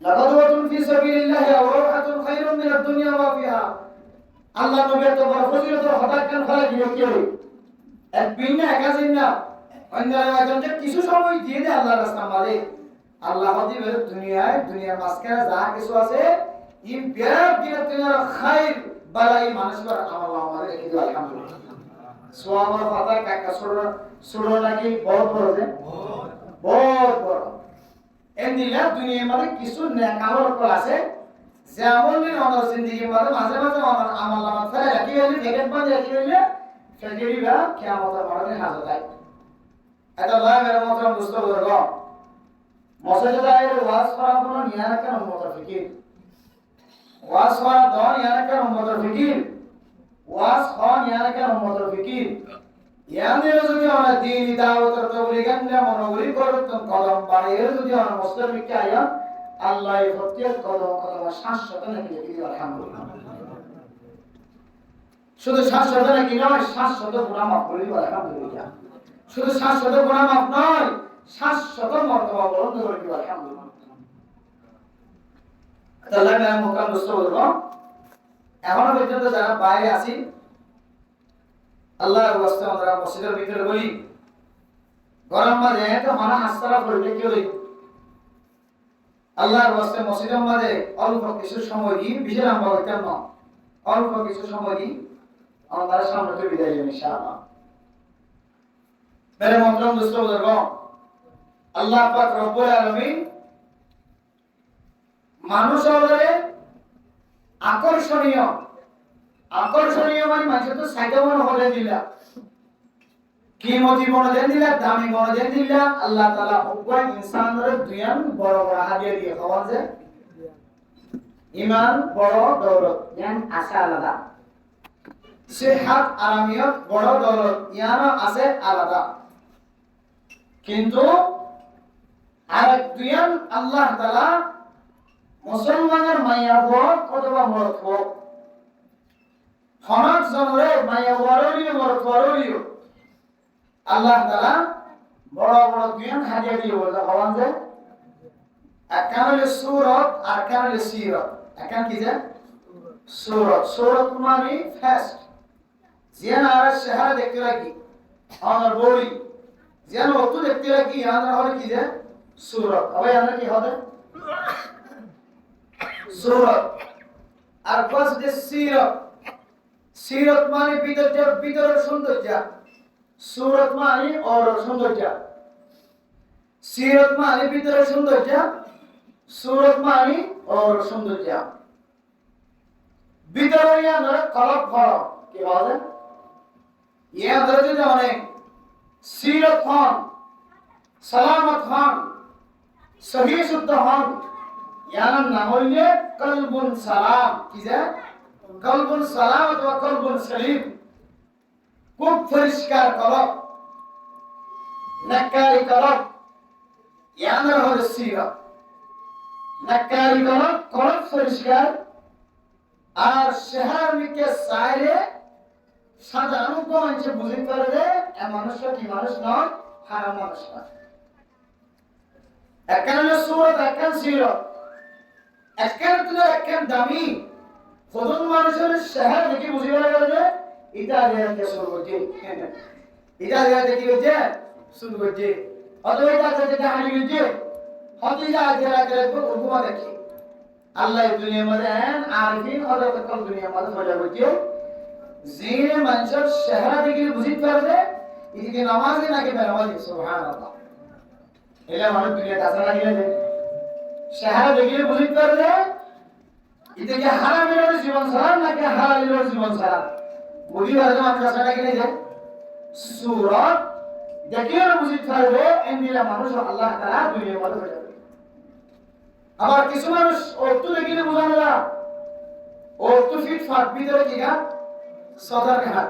লাগাদওয়াতুন ফি সাবিলিল্লাহি আওরাহাতুন খায়রুম মিনাদ দুনিয়া ওয়া ফিহা, আল্লাহ নবী তো বড় ফজিলত হঠাৎ কেন ফলা দিল কি হই এক বিনা একাজিন না অন্য রাজনকে কিছু সময় দিয়ে দে আল্লাহর রাস্তা মাঝে আল্লাহ দিবে দুনিয়ায় দুনিয়ার মাঝখানে যা কিছু আছে ইন বিরাট বিরাট দুনিয়ার খায়র বালাই মানুষের আমল আমাদের রেখে দিও আলহামদুলিল্লাহ। সোয়াবার পাতা কাকা ছোট নাকি বড় বড় যে বহুত বড় এন্দিলা দুনিয়ার মধ্যে কিছু নেক আমল করা আছে যে আমল নিয়ে আমাদের জিন্দেগির মধ্যে মাঝে মাঝে আমল নামাজ ফেলে রাখি হইলে ফেকেট বাঁধে রাখি হইলে ফেকেরিবা কিয়ামতের মাঠে হাজির হয়। এটা আল্লাহ এর মতো বুঝতে পারবো মসজিদে দায়ের ওয়াজ করা কোনো নিয়ার কেন উম্মতের ফিকির ওয়াজ করা দন ইয়ার কেন উম্মতের ফিকির ওয়াজ খন ইয়ার কেন উম্মতের ফিকির ইয়ানের যদি আমরা দিন দাওয়াতের তবলিগান না মনোবলি করতেন কদম বাড়িয়ে যদি আমরা মুসলিমকে আয়া আল্লাহ প্রত্যেক কদম কদম শাশ্বত নাকি দিই আলহামদুলিল্লাহ। শুধু শাশ্বত নাকি নয় শাশ্বত গুনাহ মাফ করে দিই আলহামদুলিল্লাহ। শুধু শাশ্বত গুনাহ মাফ নয় শাশ্বত মর্তবা বুলন্দ করে দিই আলহামদুলিল্লাহ। আল্লাহ নাম মুকাম দোস্তবর্গ এখনো পর্যন্ত যারা বাইরে আছি আল্লাহর ওয়াস্তে আমরা মসজিদের ভিতরে বলি গরম মাঝে তো মানা হাসতারা করলে কি হই আল্লাহর ওয়াস্তে মসজিদের মাঝে অল্প কিছু সময় দিই বিশেষ আমরা হইতাম না অল্প কিছু সময় দিই আমরা সামনে তো বিদায় নেব ইনশাআল্লাহ। মেরে মোহতরম দোস্তবর্গ আল্লাহ পাক রব্বুল আলামিন মানুষ হলে আকর্ষণীয় আকর্ষণীয় মানে মানুষ তো সাইডে মনে হলে দিলা কিমতি মনে দেন দিলা দামি মনে দেন দিলা আল্লাহ তাআলা উভয় ইনসানের দুয়ান বড় বড় হাদিয়া দিয়ে খাওয়ান যে ঈমান বড় দৌলত জ্ঞান আশা আলাদা সিহাত আরামিয়ত বড় দৌলত ইয়ানা আছে আলাদা কিন্তু আরেক দুয়ান আল্লাহ তাআলা মুসলমানের মাইয়া হোক অথবা মরদ হোক হনাক জনরে মাইয়া ওয়ারলিও মরদ ওয়ারলিও আল্লাহ তাআলা বড় বড় জ্ঞান হাদিয়া দিয়ে বলে হওয়ান যে আকামলে সূরত আর কামলে সিরাত আকাম কি যে সূরত সূরত মানে ফাস্ট যেন আর শহর দেখতে লাগি আমার বড়ি যেন অত দেখতে লাগি আমরা হলে কি যে সূরত আবার আমরা কি হবে সূরত আর পাঁচ যে সিরাত সিরাত মানে ভিতরের সৌন্দর্য সূরত মানে ওর সৌন্দর্য সিরাত মানে ভিতরের সৌন্দর্য সূরত মানে ওর সৌন্দর্য ভিতরে ইয়াদের কলব ফরক কি বলে ইয়াদের যদি অনেক সিরাত হন সালামত হন সহি শুদ্ধ হন ইয়ার নাম হইলে কলবুন সালাম কি যে কলবুন সালাম অথবা কলবুন সলিম খুব পরিষ্কার কলব নাকারি কলব ইয়ার হল সিরাত নাকারি কলব কলব পরিষ্কার আর শহরকে সাইরে সাধারণ মানুষ বুঝতে পারে যে এই মানুষটা কি মানুষ নয় হারাম মানুষ নয় একান্ন সূরত একান্ন সিরাত একান্ন তুলে একান্ন দামি প্রথম মানুষের শহর দেখে বুঝতে পারে যে এটা আগে শুরু করছে এটা আগে কি হচ্ছে শুরু করছে অথবা এটা আগে যেটা হারিয়ে গেছে হতিজা জেরা করে হুকুমা দেখি আল্লাহ দুনিয়ার মধ্যে আরফিন হযরত কল দুনিয়ার মধ্যে হয়ে গিয়ে জিনে মানুষের চেহারা দেখে বুঝিতে পারবে এদিকে নামাজে নাকি বেনামাজি সুবহানাল্লাহ এলা মানুষ দুনিয়া কাছে লাগিয়ে যায় চেহারা দেখে বুঝিতে পারবে এদিকে হারামের জীবন সারা নাকি হালালের জীবন সারা বুঝি পারবে মানুষ কাছে লাগিয়ে যায় সূরত দেখে বুঝিতে পারবে এন্ডিলা মানুষ আল্লাহ তাআলা দুনিয়ার মধ্যে হয়ে যাবে আবার কিছু মানুষ অর্থ দেখে বোঝানো না অর্থ ফিট ফাট ভিতরে কি গা সদর ঘাট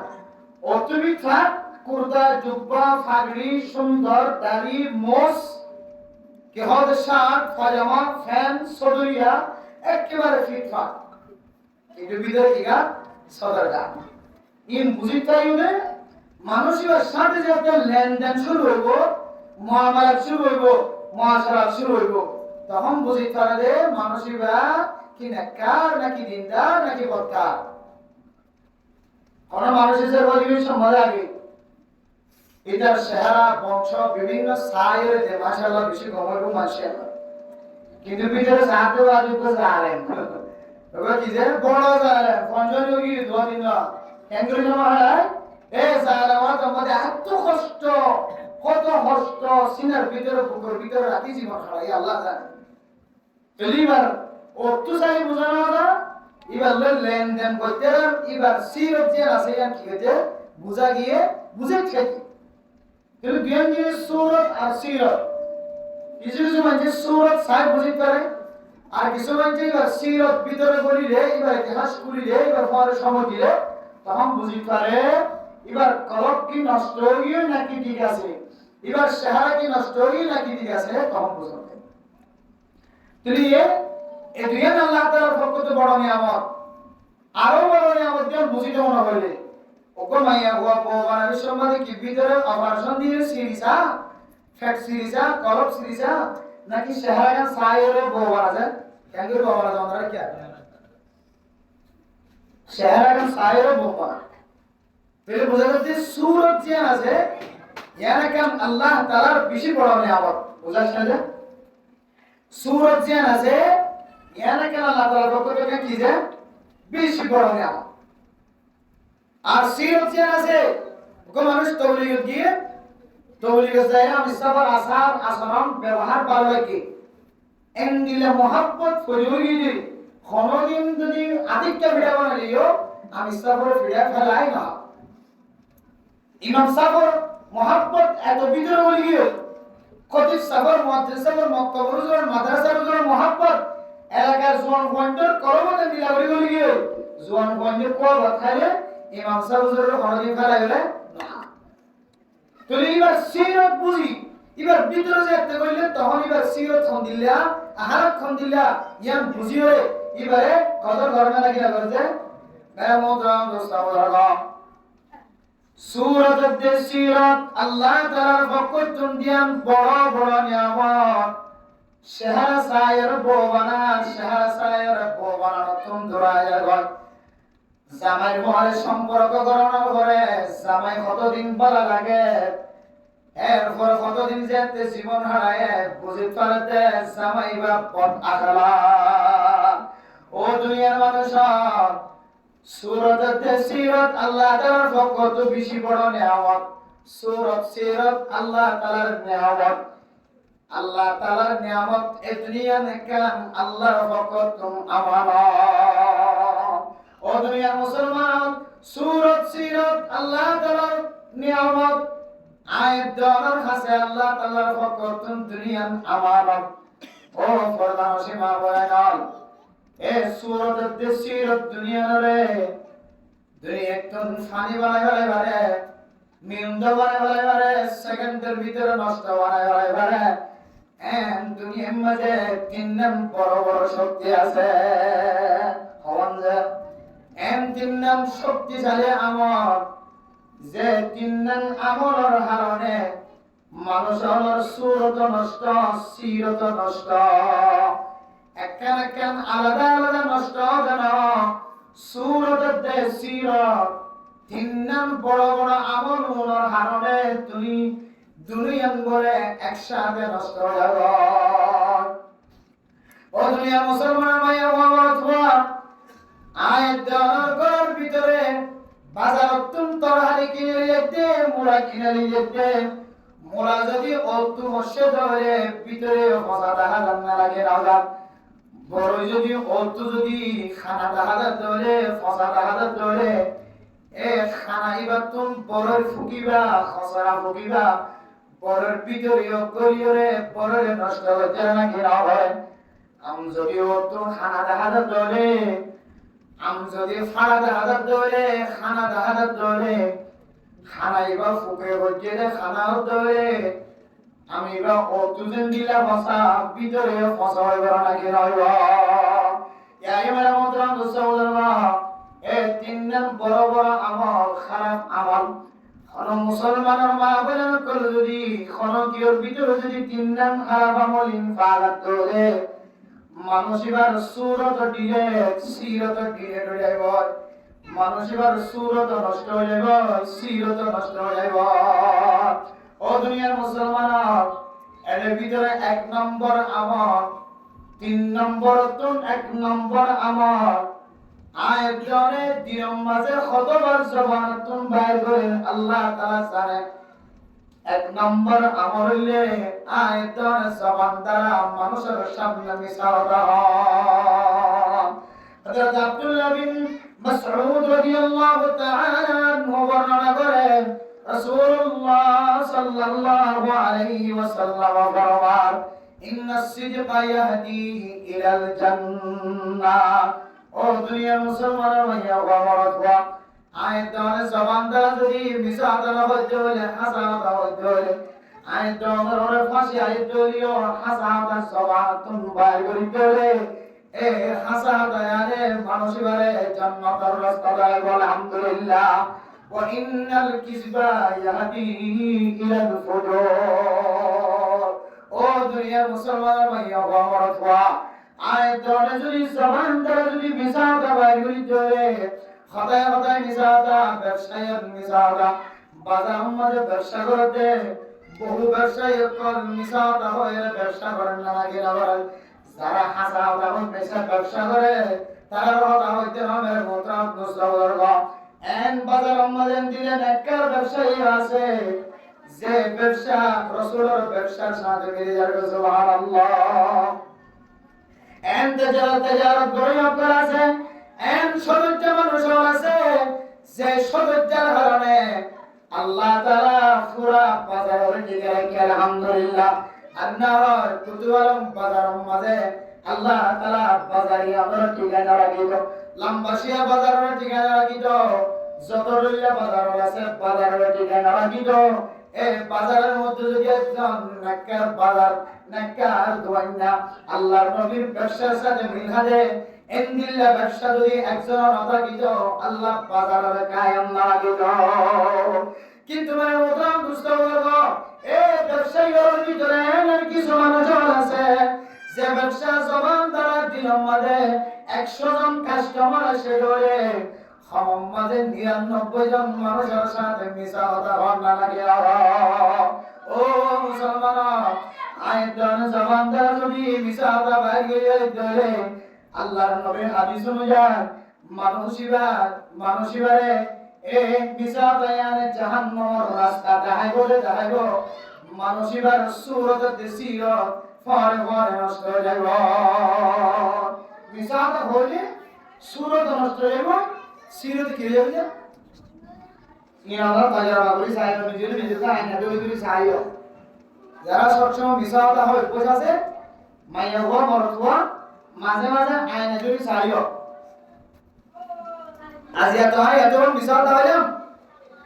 অর্থ ফিট ফাট কুর্তা জুব্বা ফাগড়ি সুন্দর দাড়ি মোস কেহদ শার্ট পাজামা ফ্যান সদরিয়া একেবারে ফিট ফাট কিন্তু ভিতরে কি গা সদর ঘাট ইন বুঝিতে হইবে মানুষের সাথে যাতে লেনদেন শুরু হইব মুআমালাত শুরু হইব মুআশারাত শুরু হইব তখন বুঝিতে পারে মানুষেরা কি নেককার নাকি দিনদার নাকি বদকার কোন মানুষের বলিবে সমাজে আগে এটার চেহারা বংশ বিভিন্ন সাইরে যে মাশাআল্লাহ বেশি কমাইব মাশাআল্লাহ কিন্তু ভিতরে সাথে বাজু তো জানেন ওরা কি যে বড় জানেন পঞ্চম যোগী দোয়া দিন না কেন্দ্র জমা হয় এই সালাওয়াত আমাদের এত কষ্ট কত কষ্ট সিনার ভিতরে বুকের ভিতরে রাখি জীবন হারাই আল্লাহ জানে এলিবার অর্থ চাই বোঝানো না এবার লেনদেন করতে এবার সিরত যে আছে কি হতে বুঝা গিয়ে বুঝে খেতে কিন্তু জ্ঞান দিয়ে সূরত আর সিরত কিছু কিছু মানুষ সূরত সাই বুঝতে পারে আর কিছু মানুষ এবার সিরত ভিতরে বলিলে এবার ইতিহাস করিলে এবার পরে সময় দিলে তখন বুঝতে পারে এবার কলব কি নষ্ট হয়ে গিয়ে নাকি ঠিক আছে এবার চেহারা কি নষ্ট হয়ে গিয়ে নাকি ঠিক আছে তখন বুঝতে তিনি এই দুনিয়া আল্লাহ তাআলার পক্ষ থেকে বড় নিয়ামত আরো বড় নিয়ামত দিয়ে বুঝিতে মনে হইলে ওকে মাইয়া হুয়া ভগবানের সম্বন্ধে কি ভিতরে অপারেশন দিয়ে সিরিজা ফ্যাট সিরিজা কলব সিরিজা নাকি চেহারা সাইরে ভগবান আছে কেন করে ভগবান আছে আমরা কি চেহারা সাইরে ভগবান তাহলে বোঝা যাচ্ছে সূরত যে আছে ইয়ানা কাম আল্লাহ তাআলার বেশি বড় নিয়ামত বোঝা যাচ্ছে সূরত যে আছে ইয়ানা কাম আল্লাহ তাআলার পক্ষ থেকে কি যে বেশি বড় নিয়ামত আর সিরত যে আছে ওকে মানুষ তবলিগ দিয়ে তবলিগ যায় আমি সবার আসার আচরণ ব্যবহার ভালো লাগে এন্ডিলে মোহাব্বত করিওই দি কোনদিন যদি আদিকটা ভিডিও বানাইও আমি সবার ভিডিও ফেলাই না ইমাম সাফর মোহাব্বত এত ভিতরে বলি গিয়ে কত সাফর মাদ্রাসার মক্তবরুজের মাদ্রাসার মোহাব্বত এলাকার জোয়ান পয়েন্টের করমতে মিলাবরি বলি গিয়ে জোয়ান পয়েন্টের কোয়া বাতালে ইমাম সাফরের কোনদিন ফেলাই হলে না তো এবার সিরত বুঝি এবার ভিতরে যেতে কইলে তখন এবার সিরত খন দিলা আহারত খন দিলা ইয়াম বুঝিও এবারে কদর ধর্মে লাগিয়া করতে মেমোদ্রাম দোস্তাবরা সূরাত আদ-সিরাত আল্লাহ তাআলার পক্ষ থেকে বড় বড় নিয়ামত চেহারা সায়ের ববানা চেহারা সায়ের ববানা নতুন ধরায়া গয় জামাই বহারে সম্পর্ক গণনা করে জামাই কতদিন বলা লাগে এরপর কতদিন যেতে জীবন হারায় বুঝতে পারতে জামাই বা পথ আখলা ও দুনিয়ার মানুষ সূরাত আদ-সিরাত আল্লাহ তাআলার পক্ষ থেকে বেশি বড় নিয়ামত সূরাত সিরাত আল্লাহ তাআলার নিয়ামত আল্লাহ তাআলার নিয়ামত এই দুনিয়া নেকান আল্লাহর পক্ষ থেকে আমানত ও দুনিয়ার মুসলমান সূরাত সিরাত আল্লাহ তাআলার নিয়ামত আয়াত দেওয়ার কাছে আল্লাহ তাআলার পক্ষ থেকে দুনিয়ার আমানত ও প্রধান সীমা বয়ান এ সূরাত আদ-সিরাত দুনিয়ারে দুনিয়া একদম ফানি বানায় বারে মিউন্দ বানায় বারে সেকেন্ডের ভিতরে নষ্ট বানায় বারে এন্ড দুনিয়ার মধ্যে তিন নাম বড় বড় শক্তি আছে হওয়ান যে এন্ড তিন নাম শক্তিশালী আমল যে তিন নাম আমলের কারণে মানুষের সূরত নষ্ট সিরত নষ্ট একখান একখান আলাদা আলাদা নষ্ট হবে না সূরাত আদ-সিরাত তিন নাম বড় বড় আমল গুলোর কারণে তুমি দুনিয়ার বলে একসাথে নষ্ট হয়ে যাবে ও দুনিয়ার মুসলমান ভাইয়া ওয়া আয়াত দেওয়ার ভিতরে বাজার অত্যন্ত তরহারি কিনে যেতে মুড়া কিনে যেতে মোরা যদি অল্প মস্যে ধরে ভিতরে মজা দেখা যান না লাগে রাজা বড় যদি অল্প যদি খানা দেখা যান ধরে ফসা দেখা যান ধরে এ খানা এবার তুমি বড় ফুকিবা খসরা ফুকিবা বড়ের ভিতরে গলিয়রে বড়রে নষ্ট হচ্ছে নাকি না হয় আম যদি অল্প খানা দেখা যান ধরে আম যদি ফাড়া দেখা যান ধরে খানা দেখা যান ধরে খানা এবার ফুকে হচ্ছে রে খানাও ধরে আমি এবার অতুজন দিলা ফসা ভিতরে ফসা হইব নাকি নইব এই মেরা মন্ত্রাম দুসৌদরবা এ তিনজন বড় বড় আমল খারাপ আমল কোন মুসলমানের মা বলেন কল যদি কোন কিওর ভিতরে যদি তিনজন খারাপ আমল ইনফাকাত করে মানুষ এবার সুরত দিলে সিরত দিলে যাইব মানুষ এবার সুরত নষ্ট হয়ে যাব সিরত নষ্ট হয়ে যাব ও দুনিয়ার মুসলমান এর ভিতরে এক নম্বর আমল তিন নম্বর তুন এক নম্বর আমল আয়াতজনে দিনের মাঝে কতবার জবান তুন বাইর করে আল্লাহ তাআলা জানে এক নম্বর আমল হইলে আয়াতজনে জবান দ্বারা মানুষের সামনে মিশাও দাও হযরত আব্দুল্লাহ বিন মাসউদ রাদিয়াল্লাহু তাআলা আনহু বর্ণনা করেন রাসূলুল্লাহ সাল্লাল্লাহু আলাইহি ওয়াসাল্লাম ফরমান ইন্নাস সিদকা ইয়াহদি ইলাল জান্নাহ ও দুনিয়ার মুসলমান ভাইয়া ওয়া আয়াতনে জবান দ্বারা যদি মিছা আদালত হইতে হইলে হাসানাত হইতে হইলে আয়াতনের ওরে ফাঁসি আইতে হইলেও হাসানাত জবান তুন বাইর করিতে হইলে এ হাসানাত আয়ারে মানুষ বারে জান্নাতের রাস্তা দেয় বলে আলহামদুলিল্লাহ ওয়া ইন্নাল কিসবা ইয়াহদি ইলাল ফুজুর ও দুনিয়ার মুসলমান ভাইয়া ওয়া আয়াতনে যদি জবান দ্বারা যদি মিছা আদালত বাইর করিতে হইলে খদায় খদায় মিসাদা ব্যবসায়ের মিসাদা বাজার মধ্যে ব্যবসা করতে বহু ব্যবসায়ী কল মিসাদা হয়ে ব্যবসা করেন না লাগে না যারা হাসা দাম পেশা ব্যবসা করে তারা কথা হইতে হবে মোতাব নসরগ এন বাজার মধ্যে দিলেন একটা ব্যবসায়ী আছে যে ব্যবসা রাসূলের ব্যবসার সাথে মিলে যাবে সুবহানাল্লাহ এন তেজারত করে আপনারা আছে এন সদজ্জ মানুষ আছে যে সদজ্জার কারণে আল্লাহ তাআলা পুরা বাজারের দিকে রাখে আলহামদুলিল্লাহ আল্লাহর কুতুয়ালম বাজারের মাঝে আল্লাহ তাআলা বাজারে আমরা ঠিকানা রাখিত লম্বাসিয়া বাজারের ঠিকানা রাখিত যতরুল্লা বাজার আছে বাজারের ঠিকানা রাখিত এই বাজারের মধ্যে যদি একজন নাক্কার বাজার নাক্কার দোয়ান্না আল্লাহর নবীর ব্যবসার সাথে মিল হাদে এন্দিল্লা ব্যবসা যদি একজন অথাকিত আল্লাহ বাজারের কায়েম না রাখিত কিন্তু মানে ওটাও বুঝতে পারবো এই ব্যবসায়ীর ভিতরে এমন কিছু মানুষ আছে যে ব্যবসা জবান দ্বারা দিনের মাঝে 100 জন কাস্টমার আসে ধরে মাঝে 99 জন মানুষের সাথে মিশা কথা ভাবনা লাগে ও মুসলমান আয়াতন জবান দ্বারা যদি মিশা কথা বাইর গিয়ে ধরে আল্লাহর নবীর হাদিস অনুযায়ী মানুষিবারে এ মিশা বায়ানে জাহান্নামের রাস্তা দেখাইব মানুষিবার সুরত দেশির ফরে ফরে নষ্ট হয়ে যাইব মিশা হলে সুরত নষ্ট হয়ে যাইব সিরত কি হয়ে যাবে নিরালা বাজার বাবুরি সাহেব নিজে আইনা দড়ি সাহেব যারা সবসময় মিশা হয় বোঝাছে মাইয়া হওয়া মরতুয়া মাঝে মাঝে আইনা দড়ি সাহেব আজ এত হয় এত মিশা হইলাম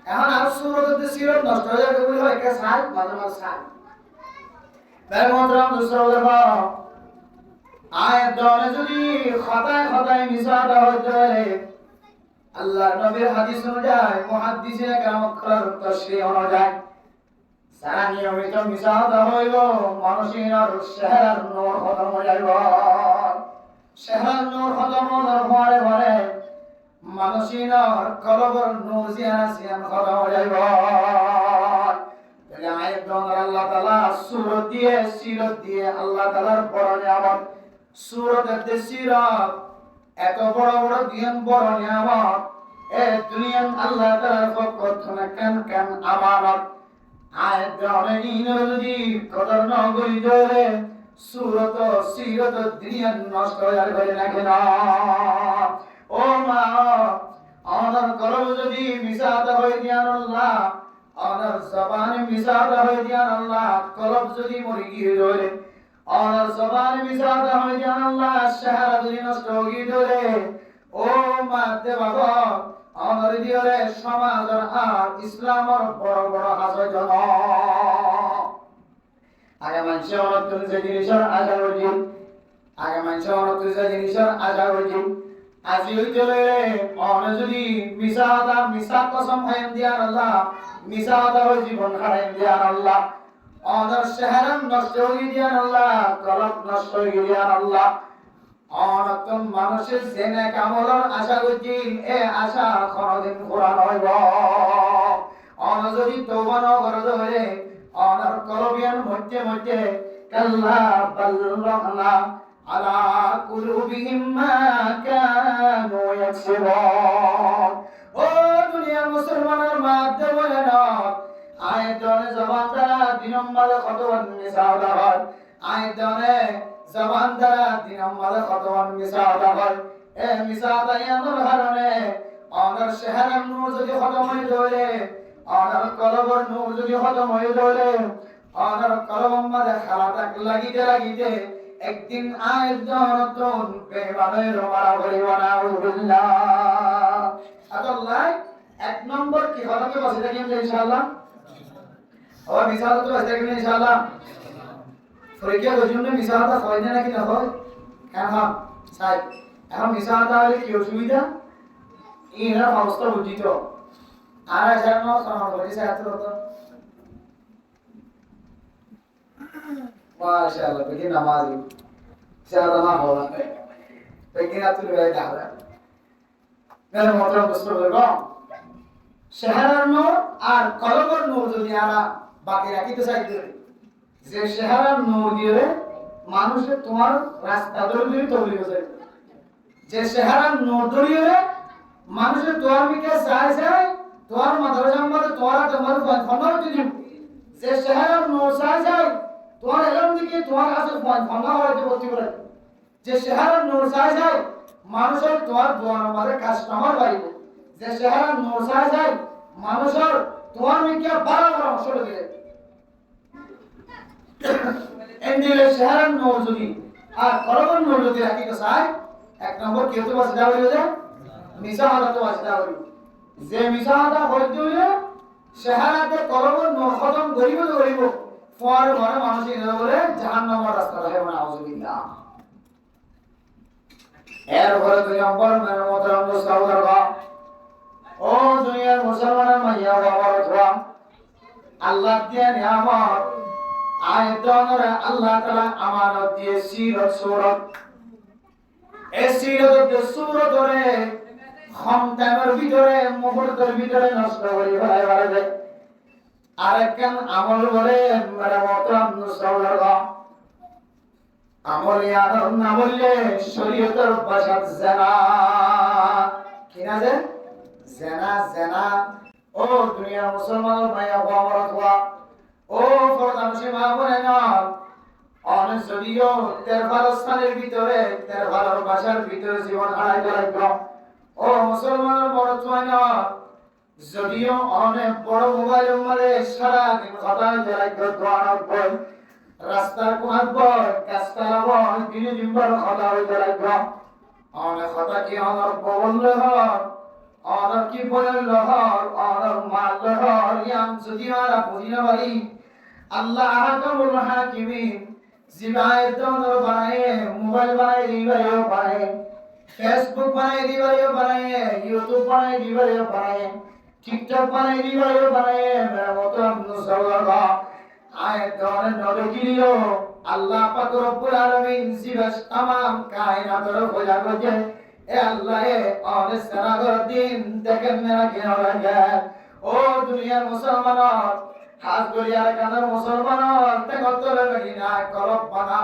এখন আর সুরত সিরত নষ্ট হয়ে যাবে বলে একটা সাল মাঝে মাঝে সাল তাই মন্ত্রম দুসরব আয়াত যদি খতায় মিশা হইতে পারে আল্লাহ নবীর হাদিস অনুযায়ী মুহাদ্দিসিনে কেরাম করার তাশরীহ অনুযায়ী সারা নিয়মিত মিশাদ হইব মানুষের চেহারার নূর খতম হয়ে যাইব চেহারার নূর খতম হওয়ার পরে মানুষের কলবের নূর জিয়ান খতম হয়ে যাইব তাহলে আয়াত আল্লাহ তাআলা সুরত দিয়ে সিরত দিয়ে আল্লাহ তাআলার বড় নিয়ামত সূরত সিরাত এত বড় বড় দিন বড় নিয়ামত এ দুনিয়ান আল্লাহ তাআলার পক্ষ থেকে কেন কেন আমানত আয়াত দেওয়া ইনজি কদর নগরী ধরে সূরত সিরাত দুনিয়ান নষ্ট হয়ে গেল না কেন ও মা অনার কলম যদি মিসাতা হয়ে দিয়ান আল্লাহ অনার জবানে মিসাতা হয়ে দিয়ান আল্লাহ কলম যদি মরে গিয়ে ধরে অনার জবানে মিসাতা হয়ে দিয়ান আল্লাহ শাহরা যদি নষ্ট হয়ে ধরে ও মা দে বাবা আমার দিয়রে সমাজের আর ইসলামের বড় বড় হাজার জন আগে মানুষ অনেক যে জিনিসের আশা করছি আগে মানুষ অনেক যে জিনিসের আশা করছি আজি হইতলে অনে যদি মিশা কসম খাইন দিয়ার আল্লাহ মিশা কথা জীবন খাইন দিয়ার আল্লাহ অনার শহরম নষ্ট হয়ে দিয়ার আল্লাহ কলব নষ্ট হয়ে দিয়ার আল্লাহ অনতম মানুষের জেনে কামলার আশা করছি এ আশা কোনদিন পুরা হইব অন যদি তওবা না করে ধরে অনার কলবিয়ান মধ্যে মধ্যে কাল্লা বাল্লাহনা আলা কুলুবিহিম মা কানু ইয়াকসিবুন ও দুনিয়ার মুসলমানের মাধ্যমে বলে না আয়াতনে জবান দ্বারা দিনম্বাদ কতবার মিসাওলা হয় আয়াতনে জবান দ্বারা দিনম্বাদ কতবার মিসাওলা হয় এ মিসাওয়ার কারণে অনার শহরের নূর যদি খতম হয়ে যায় অনার কলবের নূর যদি খতম হয়ে যায় অনার কলবের মধ্যে খারাপ লাগিতে লাগিতে একদিন আয়াতন বেমানের মারা হইব না উবিল্লাহ আল্লাহ এক নম্বর কি হলকে বসে থাকি ইনশাআল্লাহ ও মিসাল তো বসে থাকি ইনশাআল্লাহ ফরিকিয়া গজুনে মিসালটা হয় না নাকি না হয় কেন হ্যাঁ সাই এখন মিসালটা হলে কি অসুবিধা এর অবস্থা বুঝিত আর জানো সমান বলি সাথে তো মাশাআল্লাহ বেগি নামাজি সাদা না হওয়া বেগি না তুলে গায় দাঁড়া মেরে মোহতরম দোস্তগণ শহরের নূর আর কলবের নূর যদি আমরা বাকি রাখিতে চাইতে যে শহরের নূর দিয়ে মানুষের তোমার রাস্তা ধরে তৈরি হয়ে যে শহরের নূর দিয়ে মানুষের তোমার মিকে চাই চাই তোমার মাথার সম্বন্ধে তোমার ফোনার দিন যে শহরের নূর চাই চাই তোমার এলাম দিকে তোমার কাছে ফোনা হইতে ভর্তি করে যে শহরের নূর চাই চাই মানুষের তোমার দোয়ার মাঝে কাস্টমার বাড়িব যে শহরের নূর চাই চাই মানুষের তোমার মিকে বাড়া পরামর্শ দিলে এন্ডিলে শহরের নূর যদি আর কলবের নূর যদি রাখিতে চাই এক নম্বর কেউ তো বাসিদা হইল যে মিশা হলা তো বাসিদা হইল যে মিশা হলা হইতে হইলে শহরাতে কলবের নূর খতম করিব তো করিব পরে ঘরে মানুষ এনে বলে জাহান্নামের রাস্তা রাখে না আউযুবিল্লাহ এর ঘরে দুই নম্বর মেরে মোহতরম দোস্তগণ ও দুনিয়ার মুসলমানের মাইয়া বাবার অথবা আল্লাহ দিয়ে নিয়ামত আয়াতনের আল্লাহ তাআলা আমানত দিয়ে সিরত সূরত এই সিরত সূরত ধরে খমতামের ভিতরে মুহূর্তের ভিতরে নষ্ট করে ফেলাই যায় আরেকখান আমল বলে মেরে মোহতরম দোস্তগণ আমল ইয়াদর না বললে শরীয়তের ভাষাত জানা কিনা যে জানা জানা ও দুনিয়ার মুসলমান ভাইয়া বাবার অথবা ও ফরদান সীমা বলে না অনেক যদিও তের স্থানের ভিতরে তের ভালোর ভাষার ভিতরে জীবন হারাইতে লাগল ও মুসলমানের বড় না যদিও অনেক বড় মোবাইলের মধ্যে সারাদিন ঘটাইতে লাগল দোয়ার রাস্তার কোনাত বল গাছতলা বল দিনে দিনবার কথা হইতে লাগল অনেক কথা কি অনর বললে হর অনর কি বললে হর অনর মারলে হর ইয়াম যদি মারা বুঝি না পারি আল্লাহ আহকামুল হাকিমিন জিবায়েত অনর বানায়ে মোবাইল বানায়ে দিবারেও বানায়ে ফেসবুক বানায়ে দিবারেও বানায়ে ইউটিউব বানায়ে দিবারেও বানায়ে টিকটক বানায়ে দিবারেও বানায়ে মেরা মতো মুসলমান আয়াতনের নরকিরিও আল্লাহ পাক রব্বুল আলামিন জিবাস तमाम কায়নাতের খোঁজা করছে এ আল্লাহ এ অনেক সারাগর দিন দেখেন মেরা কেন লাগে ও দুনিয়ার মুসলমান হাত গড়িয়ার কানার মুসলমান তে কতরে লাগি না কলব বানা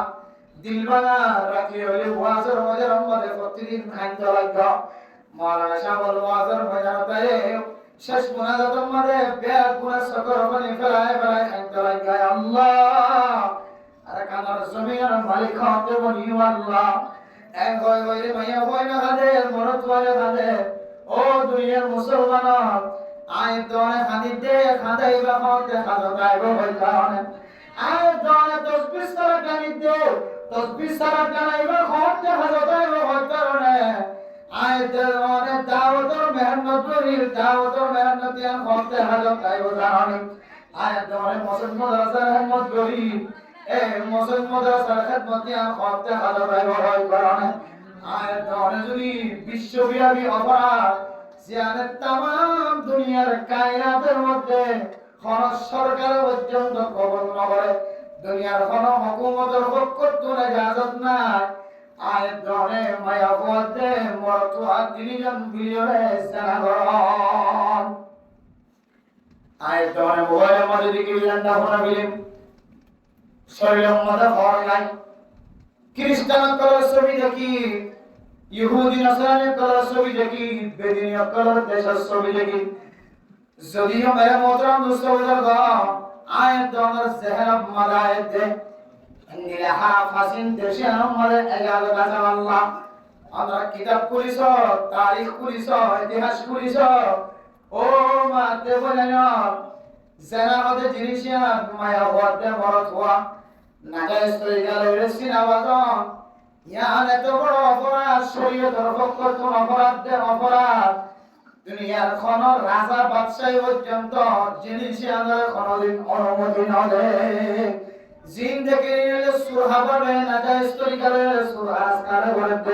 দিল ভাঙা রাখি হইলে ওয়াজের মজার মধ্যে প্রতিদিন খাইতে লাগা মাওলানা সাহেব ওয়াজের মজার তাই শেষ মুনাজাতের মধ্যে বেয়া গুনাহ সকর পানি ফেলায় ফেলায় খাইতে লাগা আল্লাহ আর কানার জমিনের মালিক হতে বলি আল্লাহ এক হয় হইলে মাইয়া হয় না কাঁদে মরত হয় কাঁদে ও দুনিয়ার মুসলমান আয় দনে খাদিতে খাদাইবা হতে খাদাইবা হই কারণে আয় দনে তসবিহ সারা কানিতে তসবিহ সারা কানাইবা হতে খাদাইবা হই কারণে আয় দনে দাওয়াতর মেহনত করি দাওয়াতর মেহনত ইয়ান হতে খাদাইবা কারণে আয় দনে মুসলমান রাজার হিম্মত করি এ মুসলমান রাজার খিদমত ইয়ান হতে খাদাইবা হই কারণে আয় দনে যদি বিশ্বব্যাপী অপরাধ জিয়ানের তামাম দুনিয়ার কায়নাতের মধ্যে কোন সরকার পর্যন্ত কবল না করে দুনিয়ার কোন হুকুমতের পক্ষ থেকে ইজাজত নাই আয়াত ধরে মায়া বলতে মরত তিনজন বিলিয়নে জানাগরণ আয়াত ধরে মোবাইলের মধ্যে দিকে বিলান্ডা ফোনা বিলিম শরীরের মধ্যে ঘর নাই খ্রিস্টান কলার ছবি দেখি ইহুদি নাসারানি কলার ছবি দেখি বেদিনী কলার দেশের ছবি দেখি যদিও মেরে মোহতরম দোস্ত বুজুর্গ আয়াত দনের চেহারা মাদায়েত দে নীলাহা ফাসিন দেশে আমাদের এগাল গাজাম আল্লাহ আমরা কিতাব পড়িছ তারিখ পড়িছ ইতিহাস পড়িছ ও মাতে বলেন জেনা হতে জিনিসিয়া মায়া হতে মরত হওয়া নাজায়েজ তরিকা লইলে সিনাবাজন ইয়ান এত বড় অপরাধ শরীয়তের পক্ষ থেকে অপরাধ দুনিয়ার কোন রাজা বাদশাহী পর্যন্ত জিনিস আনার কোনদিন অনুমতি না দেয় জিন দেখে নিলে সুরহা পড়বে নাজায়েজ তরিকারে সুরহাস কারে বলতে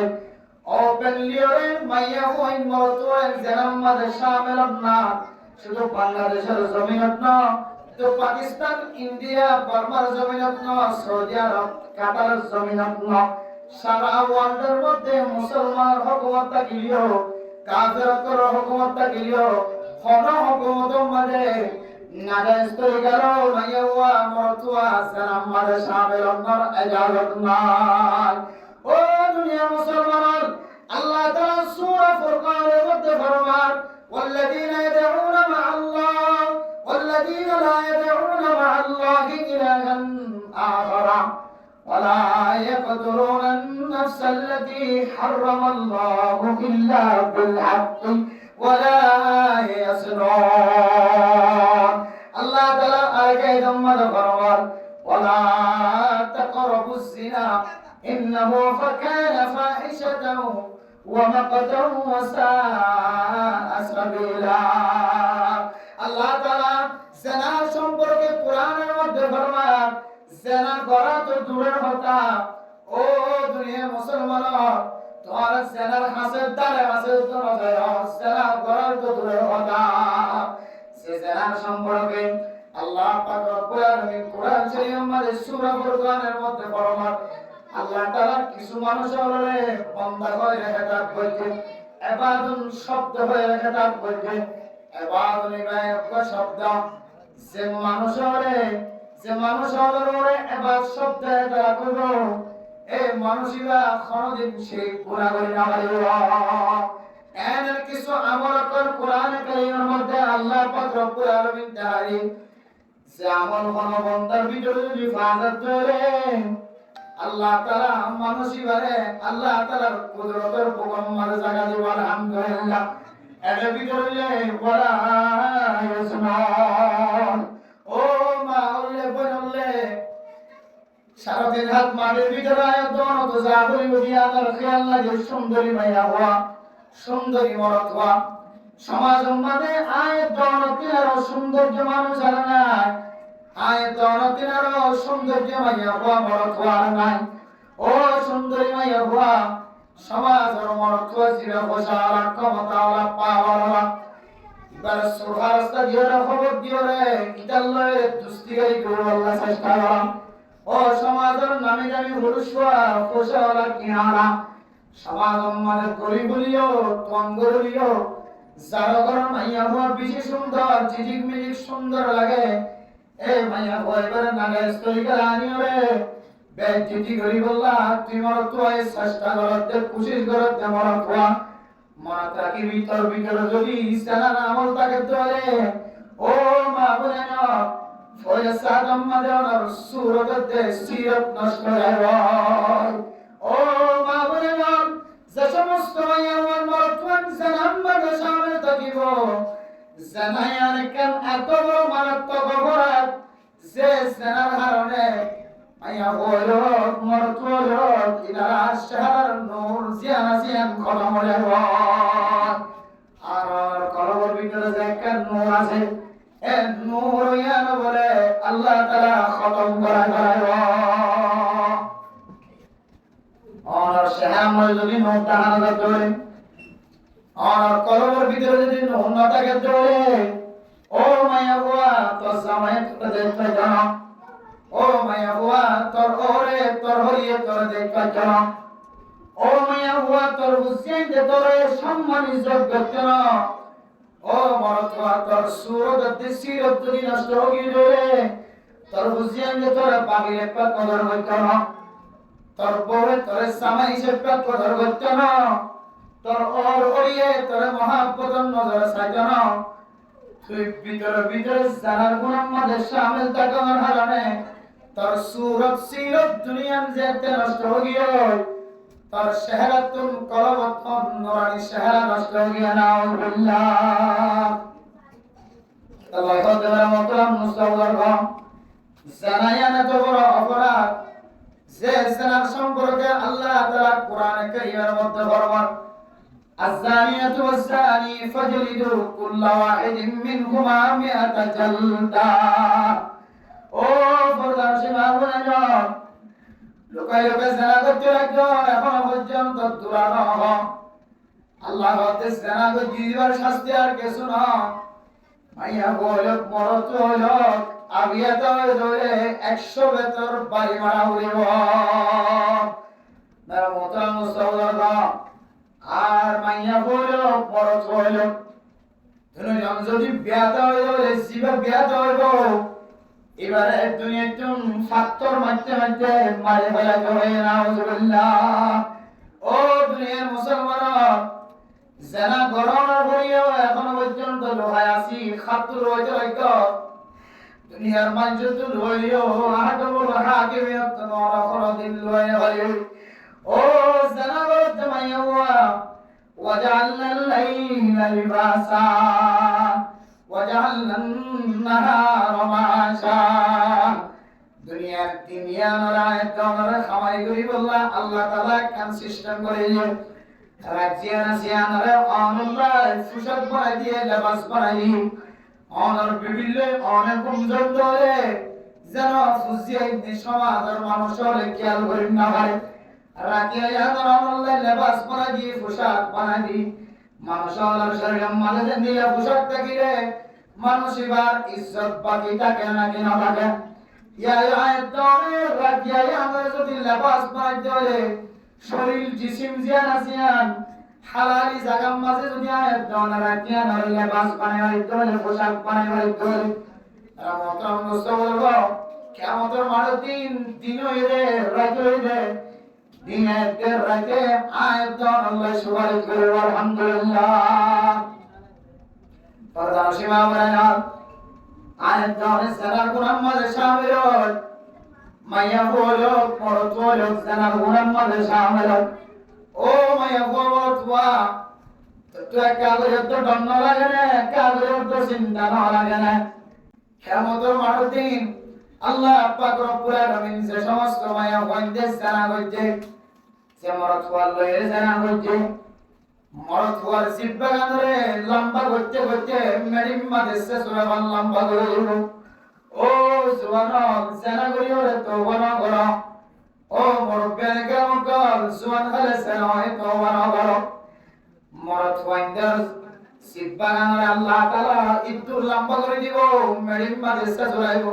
ওপেনলি ওরে মাইয়া হইন মরতুয়ের জানাম্মাদে শামিল না শুধু বাংলাদেশের জমিনত না তো পাকিস্তান ইন্ডিয়া বার্মার জমিনত না সৌদি আরব কাতারের জমিনত না সারা ওয়ার্ল্ডের মধ্যে মুসলমান হুকুমতটা গিলিও কাফেরতর হুকুমতটা গিলিও কোন হুকুমতের মধ্যে নাজায়েজ তরিকারো মাইয়া মরতুয়া সালাম মাদে শামিল নর ইজাজত নাই ও দুনিয়া মুসলমান আল্লাহ তাআলা সূরা ফুরকানের মধ্যে ফরমান والذين يدعون مع الله والذين لا يدعون مع الله إلها آخر ولا يقتلون النفس التي حرم الله إلا بالحق ولا يزنون الله تعالى آية ثم فرمان ولا تقربوا الزنا إنه فكان فاحشة ومقتا وساء سبيلا الله تعالى زنا সম্পর্কে কোরআনের মধ্যে ফরমান জেনা করা তো দূরের কথা ও দুনিয়া মুসলমান তোমার জেনার হাসের দ্বারে হাসের তো নজর জেনা করা তো দূরের কথা সে জেনার সম্পর্কে আল্লাহ পাক রব্বুল আলামিন কোরআন শরীফের মধ্যে সূরা ফুরকানের মধ্যে ফরমান আল্লাহ তাআলা কিছু মানুষ হলে বান্দা করে রেখে বলছে ইবাদুন শব্দ হয়ে রেখে বলছে ইবাদুন ইবাদত শব্দ যে মানুষ হলে এবার শব্দ দ্বারা করব এই মানুষরা কোনদিন সেই গুনাহ করে না পারিব এর কিছু আমল কর কোরআন কারীমের মধ্যে আল্লাহ পাক রব্বুল আলামিন তাআলা যে আমল কোন বান্দার ভিতরে যদি ফাজাত করে আল্লাহ তাআলা মানুষিবারে আল্লাহ তাআলার কুদরতের প্রকম্মার জায়গা দিব আলহামদুলিল্লাহ এর ভিতরে যে ওয়ালা ইয়াসমান ও মা আল্লাহ বললে সারাদিন হাত মাটির ভিতরে আয়াত তো যা বলি বুঝি আমার খেয়াল লাগে সুন্দরী মাইয়া হওয়া সুন্দরী মরদ হওয়া সমাজ মধ্যে আয়াত তিনারও সৌন্দর্য মানুষ আর নাই আয়াত তিনারও সৌন্দর্য মাইয়া হওয়া মরদ হওয়া নাই ও সুন্দরী মাইয়া হওয়া সমাজের মরদ হওয়া চিরা বসার ক্ষমতা পাওয়ার এবার সোফা রাস্তা দিয়ে খবর দিও রে ইতাল্লে দুস্তিগারি করে আল্লাহ চেষ্টা করা ও সমাজের নামে দামি হলুসুয়া পোষাওয়ালা কিনারা সমাজ মানে গরিবলিও তঙ্গরলিও যারা ঘর মাইয়া হওয়া বেশি সুন্দর ঝিঝিক মিঝিক সুন্দর লাগে এই মাইয়া হওয়া এবার নাগাজ তরিকা আনিও রে বেচিটি করি বললা তুই মরত হয় চেষ্টা করতে কোশিশ করতে মরত হওয়া মনত রাখি ভিতরে যদি ইসলামের আমল থাকে তোলে ও মা বলে না ফয়সা জম্মাদের সুরতে সিরত নষ্ট হয় ও মা বলে না যে সমস্ত মায়ার মরতমান জানাম্মাদ সামনে থাকিব জানায়ার কেন এত বড় মারাত্মক অপরাধ যে জানার কারণে মায়া হইল মরত হইল ইনারা শাহর নূর জিয়ান খতম হয়ে আর কলবের ভিতরে যে একটা নূর আছে এ নূর ইয়ান বলে আল্লাহ তাআলা খতম করায় আর শাহর যদি নূর দাঁড়ানো থাকে আর কলবের ভিতরে যদি নূর না থাকে তাহলে ও মায়া হুয়া তো জামায়ে তো দেখতে জানো ও মায়া হুয়া তোর ওরে তোর হইয়ে তোর দেখতে জানো ও মায়া হুয়া তোর হুসেন যে তোর সম্মান ইজ্জত করতে না ও মরত হুয়া তোর সুরত সিরত যদি নষ্ট হয়ে যাবে তোর হুসেন যে তোর পাগিলে পাক কদর হইতো না তোর বউয়ে তোর জামাই হিসেবে পাক কদর করতে না তোর ওর ওড়িয়ে তোর মহাব্বতন নজর সাইতো না তুই ভিতরে জানার মুহাম্মাদের শামিল থাকার কারণে তোর সুরত সিরত দুনিয়ার যেতে নষ্ট হয়ে গিয়ে তোর শাহরাতুল কলবতন নূরানি শাহরা নষ্ট হয়ে গিয়ে নাউযুবিল্লাহ আল্লাহ তাআলা মতরাম মুস্তাওয়ারগা জানায়ানা তো বড় অপরাধ যে জানার সম্পর্কে আল্লাহ তাআলা কোরআনে কারীমের মধ্যে ফরমান الزانية والزاني فاجلدوا كل واحد منهما 100 جلدة ও ফরদার সীমা বলে যাও লোকাই জানা করতে লাগলো এখনো পর্যন্ত দূরানো আল্লাহ হতে জানা করতে দিবার শাস্তি আর কিছু না মাইয়া বলক মরত হলক আবিয়া তো ধরে 100 ভেতর বাড়ি মারা হইব না মোতাম মুস্তাওয়ারগা আর মাইয়া বলো মরত হইল দুনিয়া যদি বিয়াত হইল জীবা বিয়াত হইব এবারে দুনিয়া একদম ফাত্তর মারতে মারে ফেলা করে নাউযুবিল্লাহ ও দুনিয়ার মুসলমান জানা গরমের করিও এখনো পর্যন্ত লোহায় আছি খাতুর হইতে লাগতো দুনিয়ার মানুষ তো লইও আহাদুল হাকিমিয়ত নরা খরদিন লয় হইল ও জানা বলতে মাইয়া وجعلنا الليل لباسا وجعلنا النهار معاشا দুনিয়ার দুনিয়া নরায় তোমরা খামাই করি বললা আল্লাহ তাআলা কান সিস্টেম করে দিয়ে রাজিয়ানা সিয়ানারে আল্লাহ ফুসাদ বানাই দিয়ে লেবাস বানাই অনর বিভিন্ন অনেক কমজোর ধরে যেন ফুজিয়ে সমাজের মানুষের খেয়াল করি না হয় রাতিয়া ইয়াদর আল্লাহ লেবাস বানাই দিয়ে ফুসাদ বানাই দি মানুষের শরীরে মাঝে দিয়ে ফুসাদ থাকিলে মানুষ এবার ইজ্জত বাকি থাকে না কিনা থাকে ইয়া আয়াতরে রাতিয়া ইয়াদর যদি লেবাস বানাইতে হলে শরীর জিসিম জিয়ান আসিয়ান হালালি জায়গার মাঝে যদি আয়াত দাওনা রাতিয়া না লেবাস বানাইতে হলে পোশাক বানাইতে হলে রামতম মুস্তাওয়া কিয়ামতের মাঠে দিন হইলে রাত হইলে দিনের রাতে আয়াত দাওনা আল্লাহ সুবহানাহু করে আলহামদুলিল্লাহ পর্দা সীমা বলেনা আয়াত দাওনা সারা কোরআন মাঝে শামিল মাইয়া বলো মরত বলো জানার গুণার মধ্যে শামিল ও মাইয়া বলো তো কাগজের তো দণ্ড লাগে না কাগজের তো চিন্তা না লাগে না কিয়ামতের মাঠের দিন আল্লাহ পাক রব্বুল আলামিন যে সমস্ত মাইয়া বন্ধে জানা হইছে যে মরত লয়ে জানা হইছে মরত হওয়ার জিব্বাগানরে লম্বা করতে করতে মেরিম মাদেশে সুরাবান লম্বা করে দিল ও জওয়ান জানা করিও রে তওবা করো ও মুরব্বিয়ান কেরাম কল জওয়ান হলে সানায় তওবা করো মরত ওয়াইন্দার সিবাগানরে আল্লাহ তাআলা একটু লম্বা করে দিব মেরিম মাদেশে জড়াইব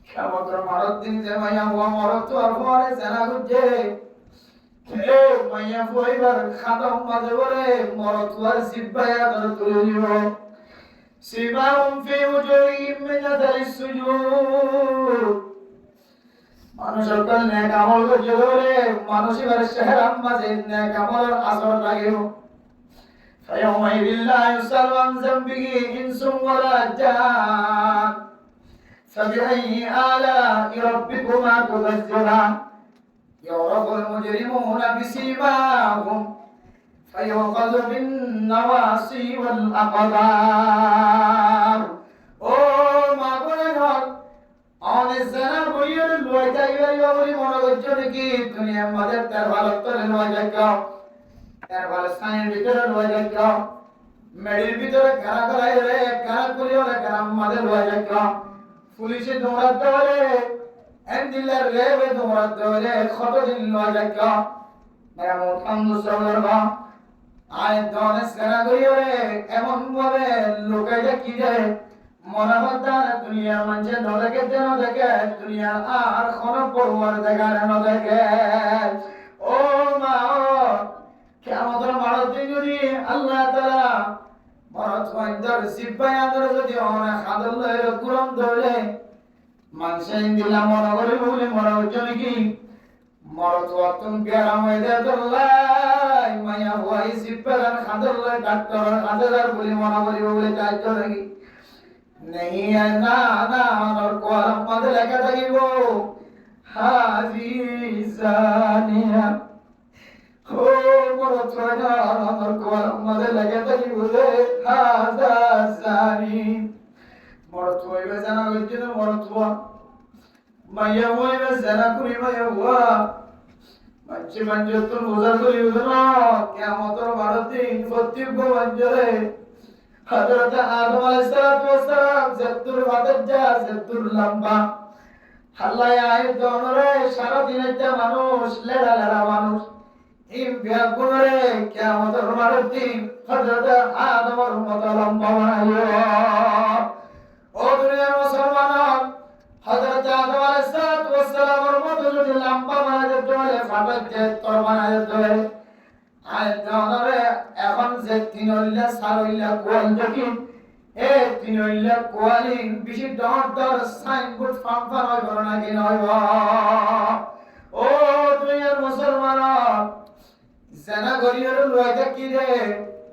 কিয়ামতের মারত দিন যে মাইয়া ওয়া মরত আর পরে জানা করছে এ মাইয়া ফইবার খাদম মাঝে বলে মরত ওয়ার সিবায়া ধরে তুলে দিব سيماهم في وجوههم من أثر السجود মানুষের কল নেক আমল করতে হলে মানুষের চেহারার মাঝে নেক আমলের আসর লাগেও فيومئذ لا يسأل عن ذنبه إنس ولا جان فبأي آلاء ربكما تكذبان يعرف المجرمون بسيماهم فيؤخذ بالنواصي والأقدام ও মা বোনের হক অনেক জানা বইয়ের লয় যাইবে বলি মনে করছো নাকি দুনিয়ার মাঝে তার ভালো করে লয় যাইও তার ভালো সাইনের ভিতরে লয় যাইও মেডির ভিতরে কারা করাই রে কারা করিও রে কারা মাঝে লয় যাইও পুলিশে দৌড়াতে হলে এন্ডিলার রেবে দৌড়াতে হলে কতদিন লয় যাইও এমন কান্দ সবর বা আয় দনে সেনা করিও রে এমন ভাবে লোকে যে কি যায় মনে হতা দুনিয়ার মানুষে ন দেখে যেন দেখে দুনিয়ার আর কোনো পড়ুয়ার দেখা ন দেখে ও মা কেমন মারত যদি আল্লাহ তাআলা মারত ওয়াইদার সিবায়াদের যদি অনেক আদল লয়ের কুরম ধরে মানুষে দিলা মনে করে বলে মনে হচ্ছে নাকি মারত ওয়াতুন বিয়ারাম হইতে দল্লাই মায়া হওয়াই সিবাগান খাদল লয় ডাক্তার খাদার বলে মনে করে বলে চাইতো নাকি नहीं है ना ना और कोरम मद लगा था कि वो हाफिजानिया हो मोर थोड़ा और कोरम मद लगा था कि वो हाफिजानी मोर थोड़ा भी जाना कुछ नहीं मोर थोड़ा माया हुआ है जाना कुछ माया हुआ मंचे मंचे तो उधर को उधर क्या मतलब भारती फत्ती को मंजरे हज़रत आदम अलैहिस्सलाम ज़त्तुर वादज्जा ज़त्तुर लंबा আল্লাহ আয় দনরে সারা দিন একটা মানুষ লেড়া লেড়া মানুষ এই ব্যাগুনরে কিয়ামতের মারতি হযরত আদমের মত লম্বা বানাইও ও দুনিয়ার মুসলমান হযরত আদম আলাইহিস সালামের মত যদি লম্বা বানাইতে হলে ফাটাতে তোর বানাইতে হলে আয় দনরে এখন যে তিনইলা সারইলা কোয়াল দেখি এ তিনইলা কোয়ালি বেশি ডর ডর সাইনবোর্ড ফাম্পা নয় বড় নাকি নয় ও দুনিয়ার মুসলমান জানা গরিয়র লয়টা কি রে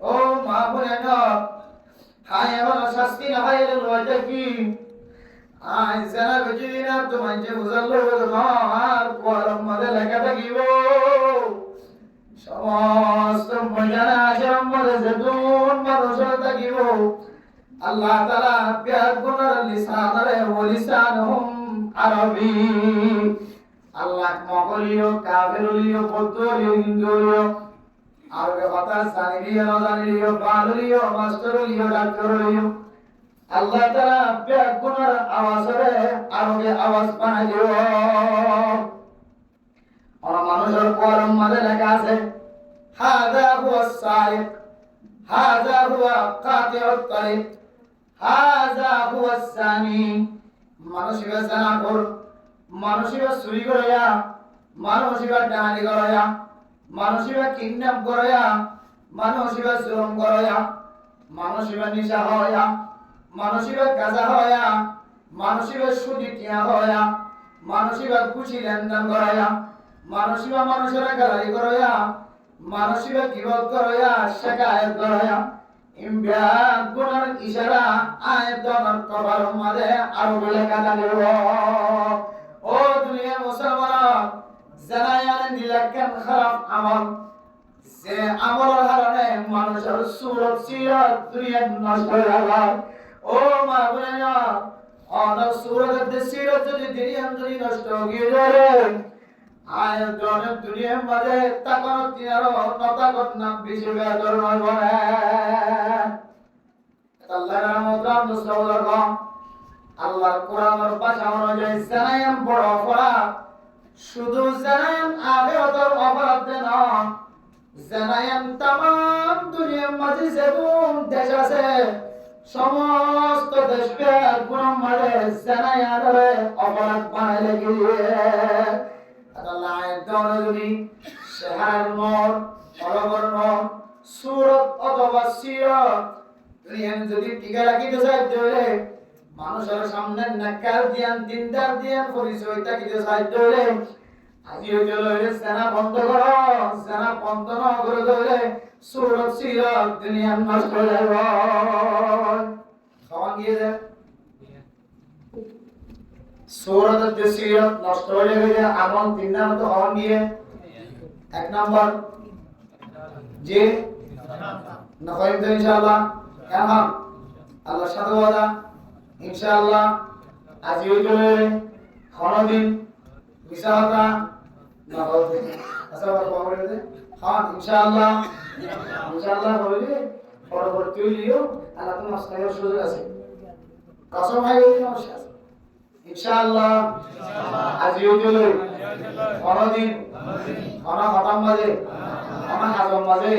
ও মা বলে না হায় এমন শাস্তি না হয় লয়টা কি আয় জানা গজি না তোমার যে বুঝালো না আর কোয়ালম মধ্যে লেখা থাকিব সমস্ত ময়দানে আশরাম বলে যেতুন মানুষের থাকিব আল্লাহ তাআলা বিয়াগুনার লিসানারে ও লিসানহুম আরবি আল্লাহ মগলিও কাফিরলিও বৌদ্ধলিও হিন্দুলিও আরবে কথা জানিলিও জানিলিও বাংলিও মাস্টারলিও ডাক্তারলিও আল্লাহ তাআলা বিয়াগুনার আওয়াজে আরবে আওয়াজ বানাই দিও আর মানুষের কোরআন মাঝে লেখা আছে হাযা হুয়া সারিক হাযা হুয়া কাতিউত তারিক হাযা হুয়া সানি মানুষিবা জানাকর মানুষিবা চুরি করিয়া মানুষিবা ডাহানি করিয়া মানুষিবা কিডন্যাপ করিয়া মানুষিবা জুলুম করিয়া মানুষিবা নিশা হইয়া মানুষিবা গাঁজা হইয়া মানুষিবা সুদি টিয়া হইয়া মানুষিবা খুশি লেনদেন করিয়া মানুষিবা মানুষের গালারি করিয়া মানুষিবা গিবত করিয়া শিকায়ত করিয়া ইমবিয়া গুনার ইশারা আয়াতর কবর মাঝে আরো লেখা থাকিব ও দুনিয়া মুসলমান জানায়ান দিলাকেন খারাপ আমল যে আমলের কারণে মানুষের সুরত সিরত দুনিয়া নষ্ট হয়ে যায় ও মা বোনেরা অনর সুরত সিরত যদি দুনিয়া নষ্ট হয়ে যায় আয় জনে দুনিয়ার মাঝে তাকন তিনারো নতাকত নাম বেশি বেদর নয় বলে আল্লাহর রহমত মুসলমান আল্লাহর কোরআনের ভাষা অনুযায়ী জানায়াম বড় অপরাধ শুধু জানায়াম আখিরাতের অপরাধ না জানায়াম तमाम দুনিয়ার মাঝে যেমন দেশ আছে সমস্ত দেশকে গুনাহ মাঝে জানায়ারে অপরাধ বানাইলে গিয়ে আল্লাহ যদি শহর নর অরবর নর সুরত অথবা সিরত দুনিয়া যদি টিকা রাখিতে চাই তাহলে মানুষের সামনে নাকাল দিয়ান দিনদার দিয়ান পরিচয় তাকিতে সাহায্য হইলে আজি হইতে লইলে সেনা বন্ধ করো, সেনা বন্ধ না করে দিলে সুরত সিরত দুনিয়া নষ্ট হয়ে যাবে। খাওয়ান গিয়ে যায় সুরতের যে সিরত নষ্ট হয়ে গেলে আমল তিন নাম তো খাওয়ান গিয়ে এক নম্বর যে না কইম তো ইনশাআল্লাহ কেমন আল্লাহর সাথে ওয়াদা ইনশাআল্লাহ আজি হইতে লইলে কোনদিন মিশাওয়াতা না বলতে আচ্ছা বাবা বলে হ্যাঁ ইনশাআল্লাহ ইনশাআল্লাহ বলে পরবর্তী লিও আল্লাহ তোমার সাথে সুযোগ আছে কসম ভাই ওই নমস্কার ইনশাআল্লাহ আজি হইতে লই কোনদিন কোন খতম মাঝে কোন হাজম মাঝে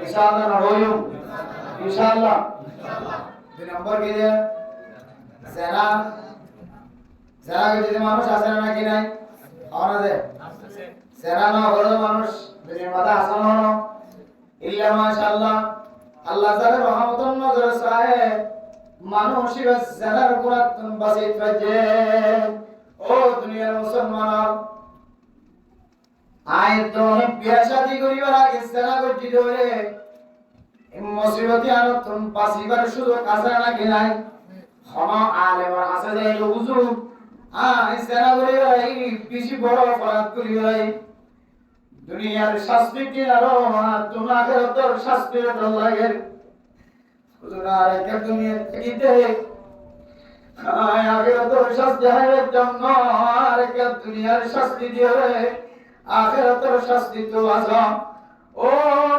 ইনশাআল্লাহ না হইও ইনশাআল্লাহ দুই নম্বর কি যে সেনা সেনা যদি মানুষ আছে নাকি নাই হওয়া যায় সেনা না হলে মানুষ দুনিয়ার মাথা আসান হনো ইল্লা মাশাআল্লাহ আল্লাহ তাআলা রহমতুন নজর সাহে মানুষ সেনার গুণাত বাঁচিত পাইছে। ও দুনিয়ার মুসলমান আয় তো বিয়া শাদী করিবার আগে সেনা করতে ধরে মুসিবতি আর তুমি বাঁচিবার সুযোগ আছে নাকি নাই হন আলেম আছে যে হুজুর সেনা করিবার বেশি বড় অপরাধ করিবার দুনিয়ার শাস্তি কি আরো তোমার আখিরাতের শাস্তি তো লাগে হুজুর আর এক দুনিয়া থাকিতে আখিরাতের শাস্তি হয় জন্য আর এক দুনিয়ার শাস্তি দিয়ে আখিরাতের শাস্তি তো আছে। ও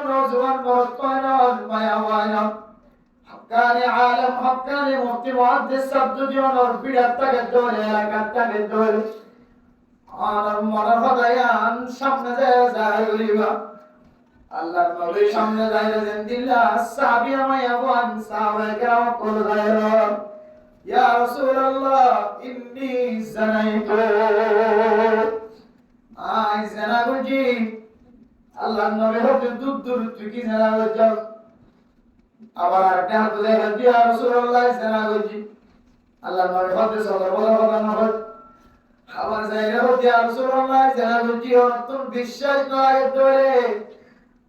নওজোয়ান বর্তমান মায়া ওয়ানা হক্কানি আলেম হক্কানি মুফতি মুহাদ্দিস শব্দ জীবনের বিড়াতটাকে ধরে এলাকাটাকে ধরে আর মনের হদায়ান সামনে যায় গরিবা আল্লাহর নবীর সামনে যায় জিন্দিল্লাহ সাহাবী মায়া ওয়ান সাহাবা কেরাম কোল যায় ইয়া রাসূলুল্লাহ ইন্নী জানাইতু আই জানা গুজি আল্লাহর নবী হতে দূর দূর তুই কি জানা যাও আবার আরেকটা হাত দেখা দিয়া রাসূলুল্লাহ জানা গুজি আল্লাহর নবী হতে সদর বলা কথা না হয় আবার জায়গা হতে রাসূলুল্লাহ জানা গুজি অন্তর বিশ্বাস লাগে ধরে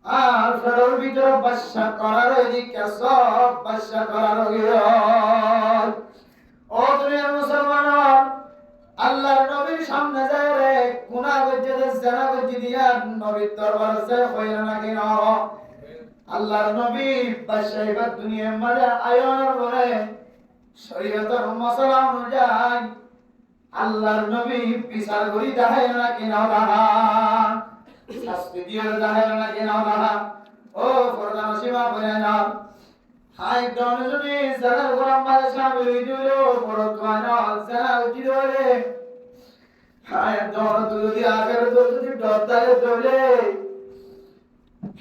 আর ফেরর ভিতর বাসা করার এদিকে সব বাসা করার ও দুনিয়ার মুসলমান আল্লাহর নবীর সামনে যায় রে গুনাহ করতে জানা করতে দিয়া নবীর দরবারে যায় কইরা নাকি না আল্লাহর নবী বাসাইবার দুনিয়ার মাঝে আয়োর বলে শরীয়তের মশলা অনুযায়ী আল্লাহর নবী বিচার করি দেখায় নাকি না দাহা শাস্তি দিয়ে দেখায় নাকি না দাহা ও ফরদান সীমা বলে না হাই দনজনি জানার গোলাম মাঝে শামিল হইল বড় তোয়ানা জানা উঠি ধরে হাই দন যদি আগের যদি ডরদারে ধরে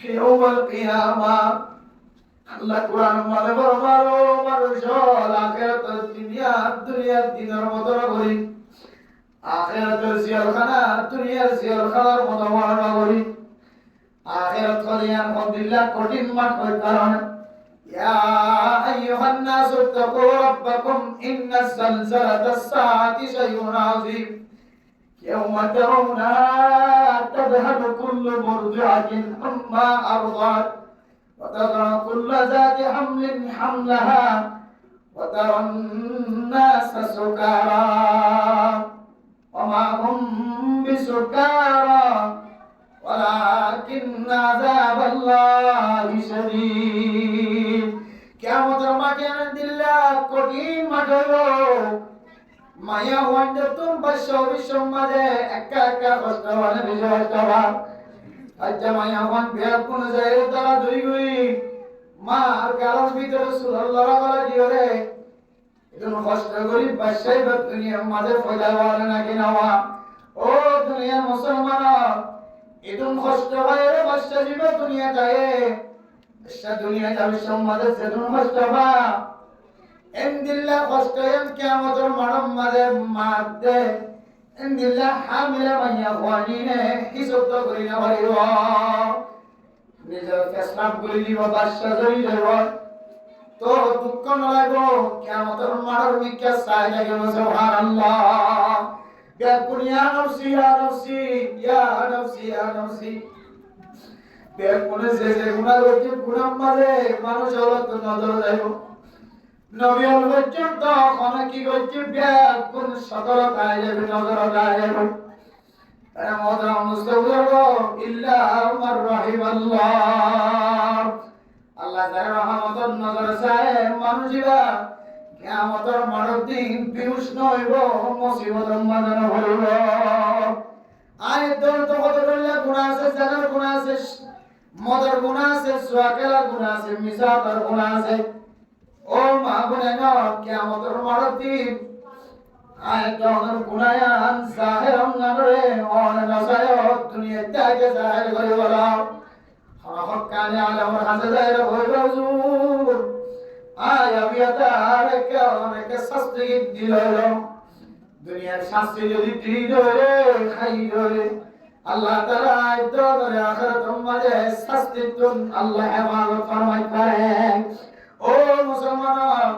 ইয়াউমাল কিয়ামা আল্লাহ কোরআন মানে বরমারো মানুষ আখিরাত দুনিয়ার দিনের মতো করি আখিরাতের জিয়ারখানা দুনিয়ার জিয়ারখানার মতো বর্ণনা করি আখিরাত কলিয়ান আলহামদুলিল্লাহ কঠিন মাঠ হয় কারণ يا أيها الناس اتقوا ربكم إن زلزلة الساعة شيء عظيم يوم ترونها تذهل كل مرضعة عما أرضعت وتضع كل ذات حمل حملها وترى الناس سكارى وما هم بسكارى ولكن عذاب الله شديد কিয়ামতের মাঠে আনন্দিল্লাহ কঠিন মাঠ হলো মায়া ওয়ান্ডে তুম বাসরি সমাজে একা একা কষ্ট মানে বিজয় করা আচ্ছা মায়া ওয়ান বিয়ার কোন যায় তারা দুই গুই মা আর গালর ভিতরে সুল্লাহ করা দিওরে এজন কষ্ট করি বাসাই বা দুনিয়ার মাঝে ফয়লা ওয়ালে নাকি নাওয়া ও দুনিয়ার মুসলমান এজন কষ্ট হয় বাসা জীবে দুনিয়া যায় দুনিয়া যাবে সমাজে যেজন কষ্ট বা এন্দিল্লা কষ্ট এম কিয়ামতের মানব মাঝে মারতে এন্দিল্লা হামিলা মাইয়া ওয়ানিনে হিসাব তো করি না পারিব নিজের ফেসলাম করে দিব বাদশা ধরি যাব তো দুঃখ নলাগো কিয়ামতের মাঠের মিকে চাই লাগে সুবহানাল্লাহ বেকুন ইয়া নফসি ইয়া নফসি ইয়া নফসি ইয়া নফসি বেকুন যে গুনাহ করছে গুনাহ মাঝে মানুষ হলো তো নজর যাইবো নবী হল পর্যন্ত অনেক কি করছে বেকুন সতর্কতায় যাবে নজর যাইবো মজা মুস্তাগফির ইল্লা মান রাহিমাল্লাহ আল্লাহ যারা রহমতের নজর চায় মানুষরা কিয়ামতের মাঠের দিন বিহুশ নইব মুসিবতের মাঝে হইব আয়াতের তো কত গুনাহ আছে জানার গুনাহ আছে মদের গুনাহ আছে সুয়াকেলা গুনাহ আছে মিসাতের গুনাহ আছে ও মা বোনেরা কিয়ামতের মাঠের দিন আয়াতের গুনায়ান জাহিরন নারে অন নাসায়ত দুনিয়াতে আগে জাহির করে বলা হকানি আলমর হাতে যাইরা হইল হুজুর আয়া বিয়াতার কে শাস্তি দিল দুনিয়ার শাস্তি যদি দিই ধরে খাই ধরে আল্লাহ তাআলা আইদরে আখিরাতের মাঝে শাস্তি তুন আল্লাহ হেফাজত ফরমাই পারেন ও মুসলমান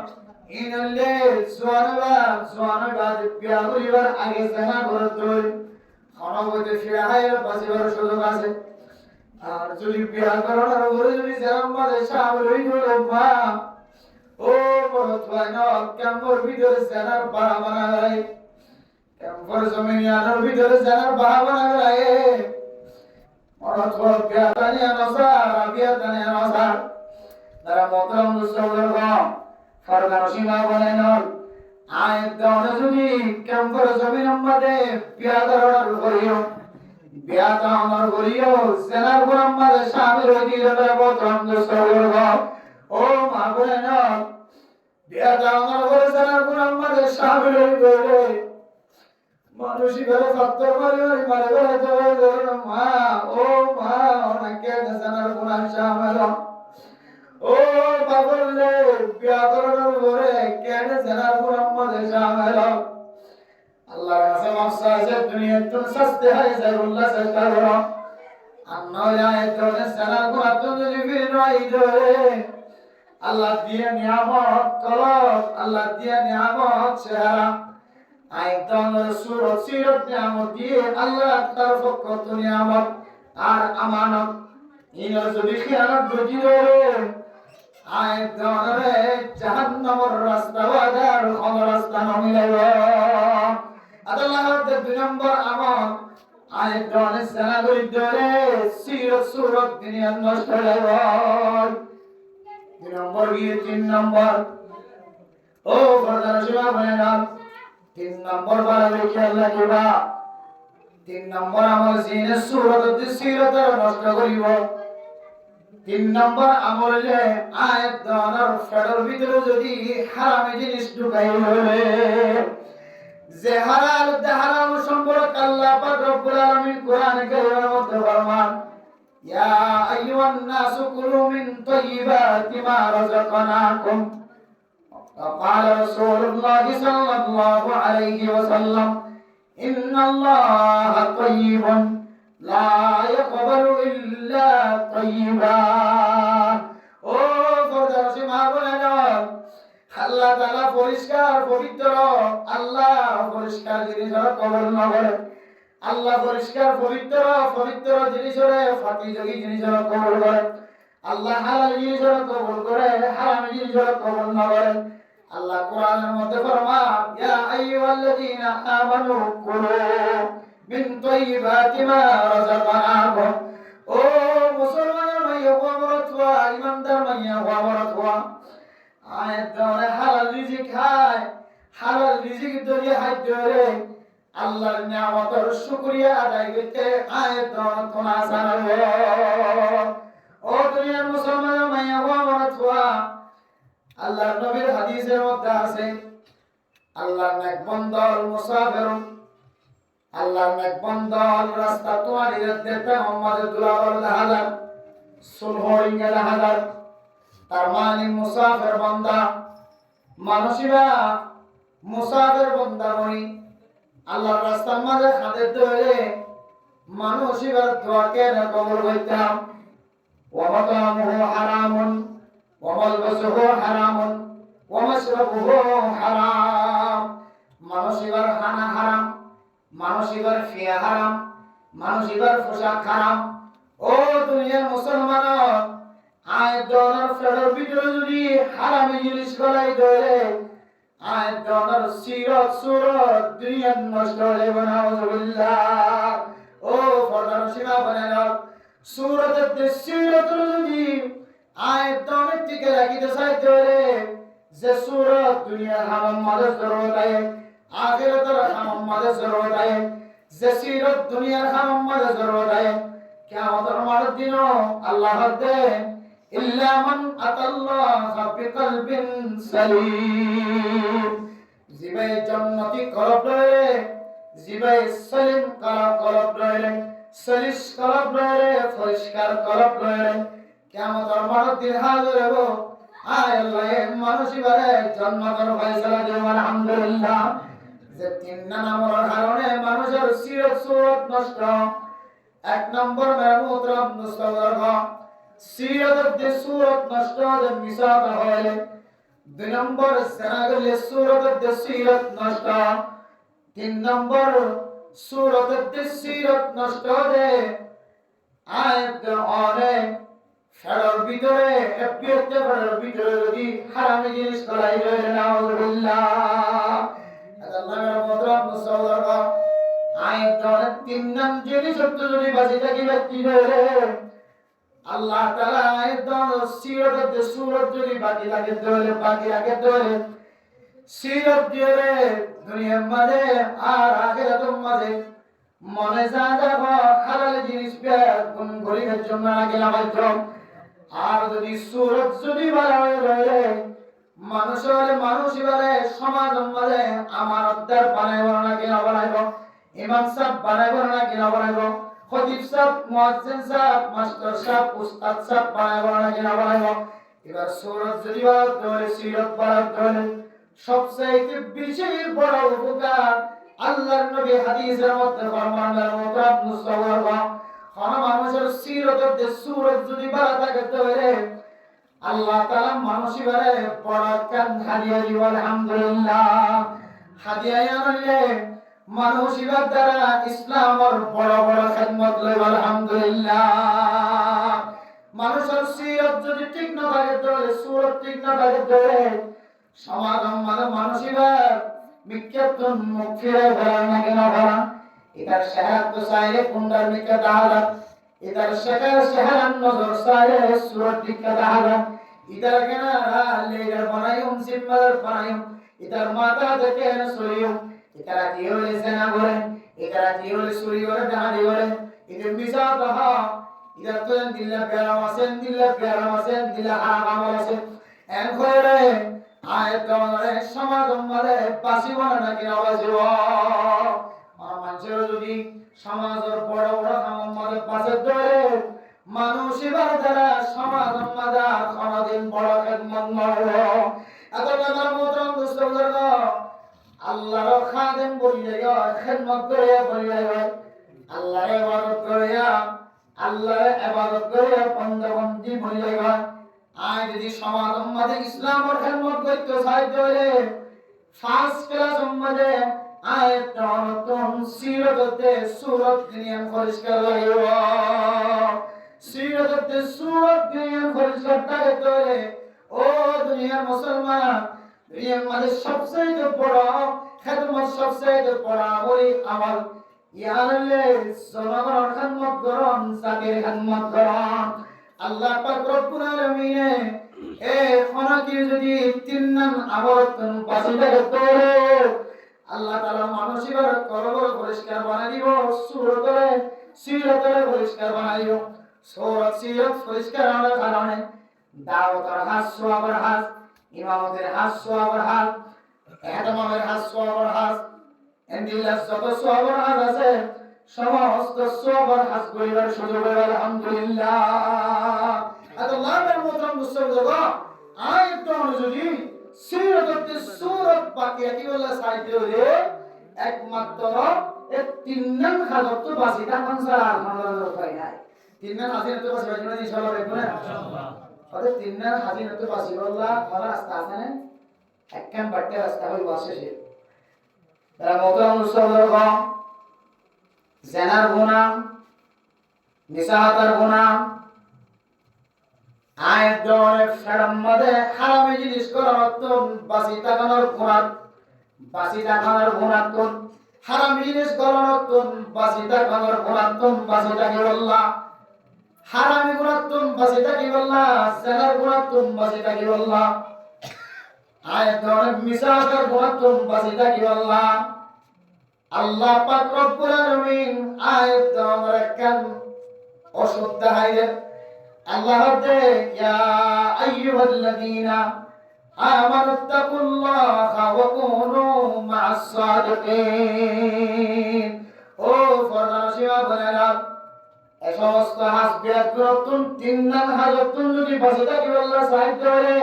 ইনলে সোয়ানবা বিয়া করিবার আগে জানা করত খনবতে ফিরাহের বাজিবার সুযোগ আছে আর যদি বিয়া করার পরে যদি জানাম মাঝে শামিল হই গেল মা ও বড় তোয়াই না কেমন ভিতরে জানার বাড়া বানা যায় কেমন জমিয়ানের ভিতরে জানার বাড়া বানা যায় বড় তোয়া বিয়া তানিয়া নসার বিয়া তানিয়া নসার তারা মতরম দুসবর কম ফরদান সীমা বলে নল আয়াত দাও যদি কেমন জমিনের মাঝে বিয়া করার করিও বিয়া তাওয়ার করিও সেনার গুনার মাঝে শামিল হই দিলে মতরম দুসবর কম ও মা বলে নল বিয়া তাওয়ার করে সেনার গুনার মাঝে শামিল হই গেলে মানুষই ঘরে ফত্তর মারি মারে ঘরে তো মা ও মা অনেকে সেনার গুনার শামিল ও বাবুলে বিয়া করার পরে কেন জানার মুহাম্মদ শামিল আল্লাহর কাছে মাফসা আছে দুনিয়াতে সস্তে হয় জারুল্লাহ সরকার বড় আন্নাল আয়াতুল সালাম কুরাতুন জিবির রাইদে আল্লাহ দিয়ে নিয়ামত কলব আল্লাহ দিয়ে নিয়ামত চেহারা আয়াতুল সূরত সিরত নিয়ামত দিয়ে আল্লাহ তার পক্ষ নিয়ামত আর আমানত ইনার যদি খেয়ালত বুঝি ধরে আয়াত ধরে জাহান্নামের রাস্তা ওয়াদার কোন রাস্তা নমিলাইব আল্লাহর দুই নম্বর আমল আয়াত ধরে সানাগরি ধরে সিরত সূরত দুনিয়া নষ্ট হইব দুই নম্বর গিয়ে তিন নম্বর ও বড় শিবা ভাইরা তিন নম্বর বাড়াবে কি আল্লাহ কিবা তিন নম্বর আমল জিনে সূরত সিরত নষ্ট করিব তিন নম্বর আমল যে আয়াত দানার ফেডার ভিতরে যদি হারামি জিনিস ঢুকাই হলে যে হারাম সম্পর্ক আল্লাহ পাক রব্বুল আলামিন কোরআনে কারীমের মধ্যে ফরমান ইয়া আইয়ুহান নাসু কুলু মিন তাইয়্যিবাতি মা রাযাকনাকুম وقال رسول الله صلى الله عليه وسلم إن الله طيب لا يقبل إلا طيبا ও ফরদাসি মা বলে যাও আল্লাহ তাআলা পরিষ্কার পবিত্র আল্লাহ পরিষ্কার জিনিসের কবুল না করে আল্লাহ পরিষ্কার পবিত্র জিনিসের ফাঁকিযোগী জিনিসের কবুল করে আল্লাহ হালাল জিনিসের কবুল করে হারাম জিনিসের কবুল না করে আল্লাহ কোরআনের মধ্যে ফরমান ইয়া আইয়ুহাল্লাযীনা আমানু কুলু মিন তাইয়্যিবাতি মা রাযাকনাকুম ও মুসলমান ভাইয়া ওয়া ইমানদার ভাইয়া ওয়া আয়াত ধরে হালাল রিজিক খায় হালাল রিজিক ধরে হাত ধরে আল্লাহর নিয়ামতের শুকরিয়া আদায় করতে আয়াত ধরে তোনা জানাবো ও দুনিয়ার মুসলমান ভাইয়া ওয়া আল্লাহর নবীর হাদিসের মধ্যে আছে আল্লাহর নেক বান্দা মুসাফির আল্লাহর নেক বান্দা রাস্তা তোমার ইজ্জতে মোহাম্মদ দুলাল হাজার সুলহরিং হাজার তার মানে মুসাফির বান্দা মানুষিরা মুসাফির বান্দা বনি আল্লাহর রাস্তার মাঝে হাতে ধরে মানুষিবার দোয়াকে কবুল করতাম ওয়া মাতামুহু হারামুন ওয়া মালবাসুহু মালবাসুহু হারামুন ওয়া মাশরাবুহু হারাম। মানুষ এবার খানা হারাম, মানুষ এবার ফিয়া হারাম, মানুষ এবার পোশাক হারাম। ও দুনিয়ার মুসলমান, আয় দনার ফেরর ভিতরে যদি হারামি জিনিস গলাই ধরে, আয় দনার সিরত সুরত দুনিয়ার নষ্ট হয়ে যাবে। নাউযুবিল্লাহ। ও ফরদার সীমা বানায় না সুরতের দেশ সিরত যদি আয় দনের টিকে রাখিতে চাইতে হলে যে সুরত দুনিয়ার হারাম মাদের জরুরত আছে, আখিরাতের হারাম মাদের জরুরত আছে, যে সিরত দুনিয়ার হারাম মাদের জরুরত আছে, কিয়ামতের মাঠের দিনও আল্লাহ দে ইল্লা মান আতাল্লাহা বিকলবিন সালিম। জিবাই জান্নাতি কলব রয়ে, জিবাই সালিম কলব রয়ে, সলিস কলব রয়ে, পরিষ্কার কলব রয়ে, কিয়ামতের মাঠের দিন হাজির হব। আয় আল্লাহ মানুষ এবারে জান্নাতের ফয়সালা দিও আলহামদুলিল্লাহ। যে তিন নামের কারণে মানুষের সিরত সুরত নষ্ট। এক নম্বর মেহমুদরাম মুস্তাফারহ সিরতের যে সুরত নষ্ট যে মিসাত হয়। দুই নম্বর জানাগলে সুরতের যে সিরত নষ্ট। তিন নম্বর সুরতের যে সিরত নষ্ট যে আয়াত অনেক ফেরর ভিতরে এফবিতে ফেরর ভিতরে যদি হারামি জিনিস করাই রয়ে নাউযুবিল্লাহ। আল্লাহ মেহমুদরাম মুস্তাফারহ আয়াত অনেক তিন নাম যদি সত্য যদি বাঁচি থাকি ব্যক্তি ধরে আল্লাহ তাআলা আয়াত সিরত যে সুরত যদি বাকি লাগে ধরে বাকি রাখে ধরে সিরত দিয়ে দুনিয়ার মাঝে আর আখিরাতের মাঝে মনে যা যাব হালাল জিনিস কোন গরিবের জন্য লাগে লাগাইতো। আর যদি সুরত যদি ভালো হয়ে রয়ে মানুষ এবারে সমাজ মাঝে আমার অদ্দার বানাইব না কিনা বানাইব, ইমাম সাহেব বানাইব না কিনা বানাইব, খতিব সাহেব, মুয়াজ্জিন সাহেব, মাস্টার সাহেব, উস্তাদ সাহেব বানাইব না কিনা বানাইব। এবার সুরত যদি ভালো ধরে সিরত ভালো ধরে সবচেয়ে বেশি বড় উপকার আল্লাহর নবী হাদিসের মধ্যে ফরমান মুতাব মুস্তাফা কোন মানুষের সিরতের যে সুরত যদি ভালো থাকে তবে আল্লাহ তাআলা মানুষিবারে বড় কান হাদিয়া দিব আলহামদুলিল্লাহ। হাদিয়া আনলে মানুষিবার দ্বারা ইসলামের বড় বড় খিদমত লইব আলহামদুলিল্লাহ। মানুষের সিরত যদি ঠিক না থাকে তবে সুরত ঠিক না থাকে তবে সমাগম মানে মানুষিবার মিক্কাতুন মুখিরে বলা না কেন বলা এটার শাহাদ তো সাইরে কুন্ডার মিক্কা দাহাদা এটার শাকার শাহারান নজর সাইরে সুরত দিক্কা দাহাদা এটার কেনা লেগার বানাইম সিম্মার বানাইম এটার মাথা থেকে না সরিয়ম এটারা কি হলে সেনা করে এটারা কি হলে সুরি করে দাহাদি করে এদের মিসা দাহা এটার তো দিল্লা বেরাম আছেন দিল্লা হারাম আছেন এন করে আয়াত সমাগম মানে বাসিব না কিনা বাসিব। মানুষের যদি সমাজের বড় বড় কাম মানে পাশে ধরে মানুষ এবার দ্বারা সমাগম মাদা কোনদিন বড় খেদমত নয়। এত টাকার মতন দুষ্ট আল্লাহর খাদেম বলিয়া খেদমত করে বলিয়া আল্লাহর ইবাদত করে বন্দী বলিয়া আয় যদি সমাগম মাঝে ইসলামের খেদমত করতে সাহায্য হলে ফার্স্ট ক্লাস মাঝে আয়াত নতুন সিরততে সুরত দুনিয়া পরিষ্কার লাগিব। সিরততে সুরত দুনিয়া পরিষ্কার থাকে তবে ও দুনিয়ার মুসলমান দুনিয়ার মাঝে সবচেয়ে বড় খেদমত সবচেয়ে বড় আমলি আমল ইয়ানলে জনগণের খেদমত করুন, জাতির খেদমত করুন। আল্লাহ পাক রব্বুল আলামিনে খনাকি যদি তিন নাম আবর্তন বাসি থাকে তো আল্লাহ তাআলা মানুষের কলব পরিষ্কার বানাই দিব, সুরতরে সিরতরে পরিষ্কার বানাই দিব। সুরত সিরত পরিষ্কার হওয়ার কারণে দাওয়াতের হাত সোয়াবের হাত, ইমামতের হাত সোয়াবের হাত, ইহতিমামের হাত সোয়াবের হাত, এন্দিলাস যত সোয়াবের হাত আছে সমস্ত সবার হাত গরিবার সুযোগ আলহামদুলিল্লাহ। আল্লাহর মুতাম মুসলমান আয়াত অনুযায়ী সিরততে সুরত বাকি কি বলা সাইতে হলে একমাত্র এই তিন নাম খাদত তো বাসিটা মানসার মানসার উপায় নাই। তিন নাম আছে তো বাসি বাসি ইনশাআল্লাহ দেখবেন ইনশাআল্লাহ হয়তো তিনটা হাজির হতে বাসি বললা ভালো রাস্তা আছে না একখান বাট্টে রাস্তা হই বাসে সে তারা মোহতরম মুসলমান গো জেনার গুনাহ নিসাহাতার গুনাহ আয় দরে ফেরাম মধ্যে হারামি জিনিস করার তো বাসি তাকানোর গুনাহ বাসি তাকানোর গুনাহ তো হারামি জিনিস করার তো বাসি তাকানোর গুনাহ তো বাসি তাকি বললা হারামি গুনাহ তো বাসি তাকি বললা জেনার গুনাহ তো বাসি তাকি বললা আয় দরে মিসাহাতার গুনাহ তো বাসি তাকি বললা আল্লাহ পাক রব্বুল আলামিন আয়াত দরে কান অশুদ্ধ হাইরে আল্লাহ দে ইয়া আইয়ুহাল্লাযীনা আমানুত্তাকুল্লাহা ওয়া কুনু মা'আস সাদিকিন ও ফরমাশিয়া বলেনা এই সমস্ত হাসবিয়াতুন তিন নাম হাজতুন যদি বসে থাকি আল্লাহ সাহায্য করে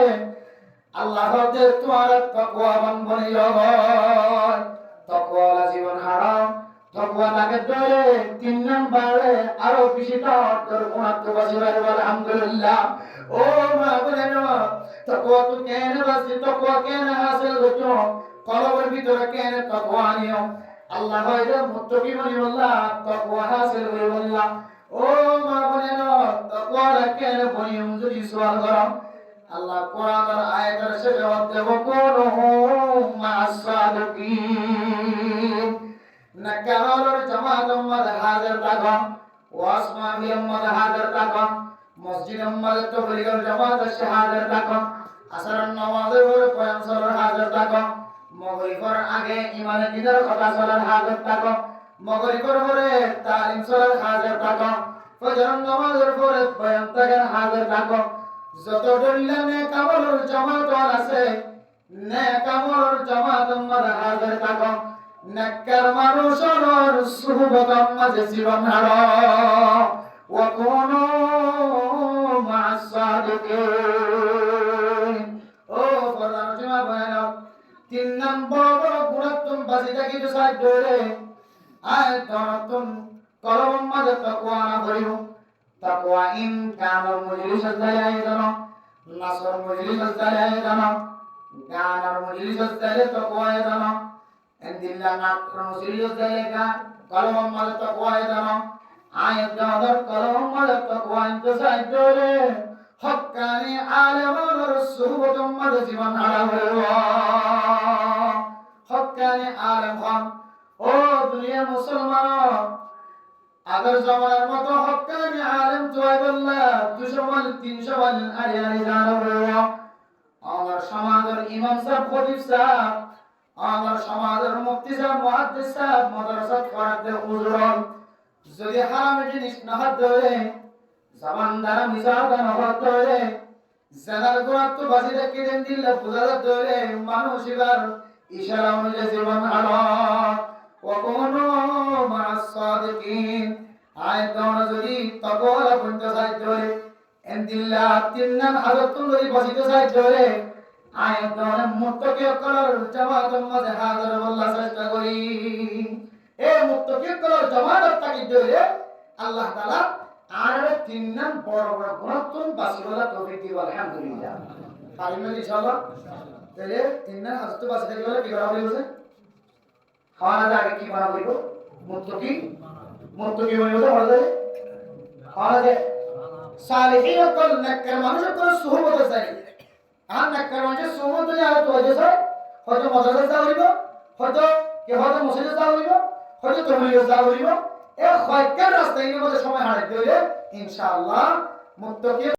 আল্লাহ দে তোমার তাকওয়া বন্ধনী জগৎ তাকওয়া জীবন হারাম তাকওয়া লাগে ধরে তিন নম্বরে আরো বেশি তোর গুনাহ তো বাসিবার আলহামদুলিল্লাহ ও মা বলেন তাকওয়া তো কেন বাসি তাকওয়া কেন হাসিল করছো কলবের ভিতরে কেন তাকওয়া নিও আল্লাহ হয়তো মুত্তাকি বলি আল্লাহ তাকওয়া হাসিল করে আল্লাহ ও মা বলেন তাকওয়া কেন বলি যদি সওয়াল করো আল্লাহ কোরআনের আয়াতের শেষে দেব কোন মা'আস সাদিকিন নাকারার জামাত উম্মাদ হাজির থাকো ওয়াসমা বি উম্মাদ হাজির থাকো মসজিদ উম্মাদ তবলিগের জামাত হাজির থাকো আসরের নামাজের পরে কয়াম সালার হাজির থাকো মাগরিবের আগে ইমানে দিনের কথা সালার হাজির থাকো মাগরিবের পরে তালিম সালার হাজির থাকো ফজরের নামাজের পরে বয়ান তাকের হাজির থাকো যত দলিলে কামলের জামাত আছে নেক আমলের জামাত উম্মাদ হাজির থাকো নেককার মানুষের সুহবতের মাঝে জীবন হারা ওয়া কুনু মা'আস সাদিকিন ও ফরমাশিয়া বলেন তিন নম্বর বড় গুনাহ তুমি বাঁচি থাকি তো সাহায্য করে আয় তরতুন কলম মাঝে তাকওয়া না করিও তাকওয়া ইন কামল মজলিস দালাই দানো নাসর মজলিস দালাই দানো গানার মজলিস দালাই তাকওয়া দানো এন্দিল্লা নাকর মজলিস দালাই গা কলম মাঝে তাকওয়া দানো আয়াত দাদর কলম মাঝে তাকওয়া তো সাহায্য করে হক্কানি আলেমের সুহবত মাঝে জীবন হারা হইলো হক্কানি আলেম হন ও দুনিয়ার মুসলমান আগের জমানার মতো হক্কানি আলেম তোয়াইবুল্লাহ 200 ওয়াল 300 ওয়াল আরে আরে জানো হইলো আমার সমাজের ইমাম সাহেব খতিব সাহেব আমার সমাজের মুফতি সাহেব মুহাদ্দিস সাহেব মাদ্রাসা পড়াতে হুজুর যদি হারাম জিনিস না হাত ধরে জবান দ্বারা মিশাতে না হাত ধরে জানার গুনাহ তো বাজি রেখে দেন দিলে বুঝাতে ধরে মানুষ এবার ইশারা অনুযায়ী জীবন হারাম ওয়া কুনু মা'আস সাদিকিন আয়াত যদি তাকওয়া বন্ধ সাহায্য করে এন্দিল্লা তিন্নান হাজতুন যদি বাজিতে সাহায্য করে আয়াত মুত্তাকি করার জামাতের মাঝে হাজির বল্লা চেষ্টা করি এই মুত্তাকি করার জামাতের তাকিদ ধরে আল্লাহ তাআলা আর তিন্নান বড় বড় গুনাহ তুমি বাসিওয়ালা তৌফিক দিও আলহামদুলিল্লাহ পারিমেন ইনশাআল্লাহ তাহলে তিন্নান হাজত বাসিতে গেলে কি করা হইছে খাওয়ার আগে কি করা হইব মুত্তাকি হইব তো বলে খাওয়ার আগে সালিহিন কল নেককার মানুষের কোন সুহবত চাই আর নেককার মানুষের সুহবত যদি আর তো হইছে হয়তো মাদ্রাসা যাওয়া হইব হয়তো মসজিদে যাওয়া হইব হয়তো তবলিগে যাওয়া হইব এই কয়েকটা রাস্তায় মধ্যে সময় হারাইতে হইলে ইনশাআল্লাহ মুত্তাকি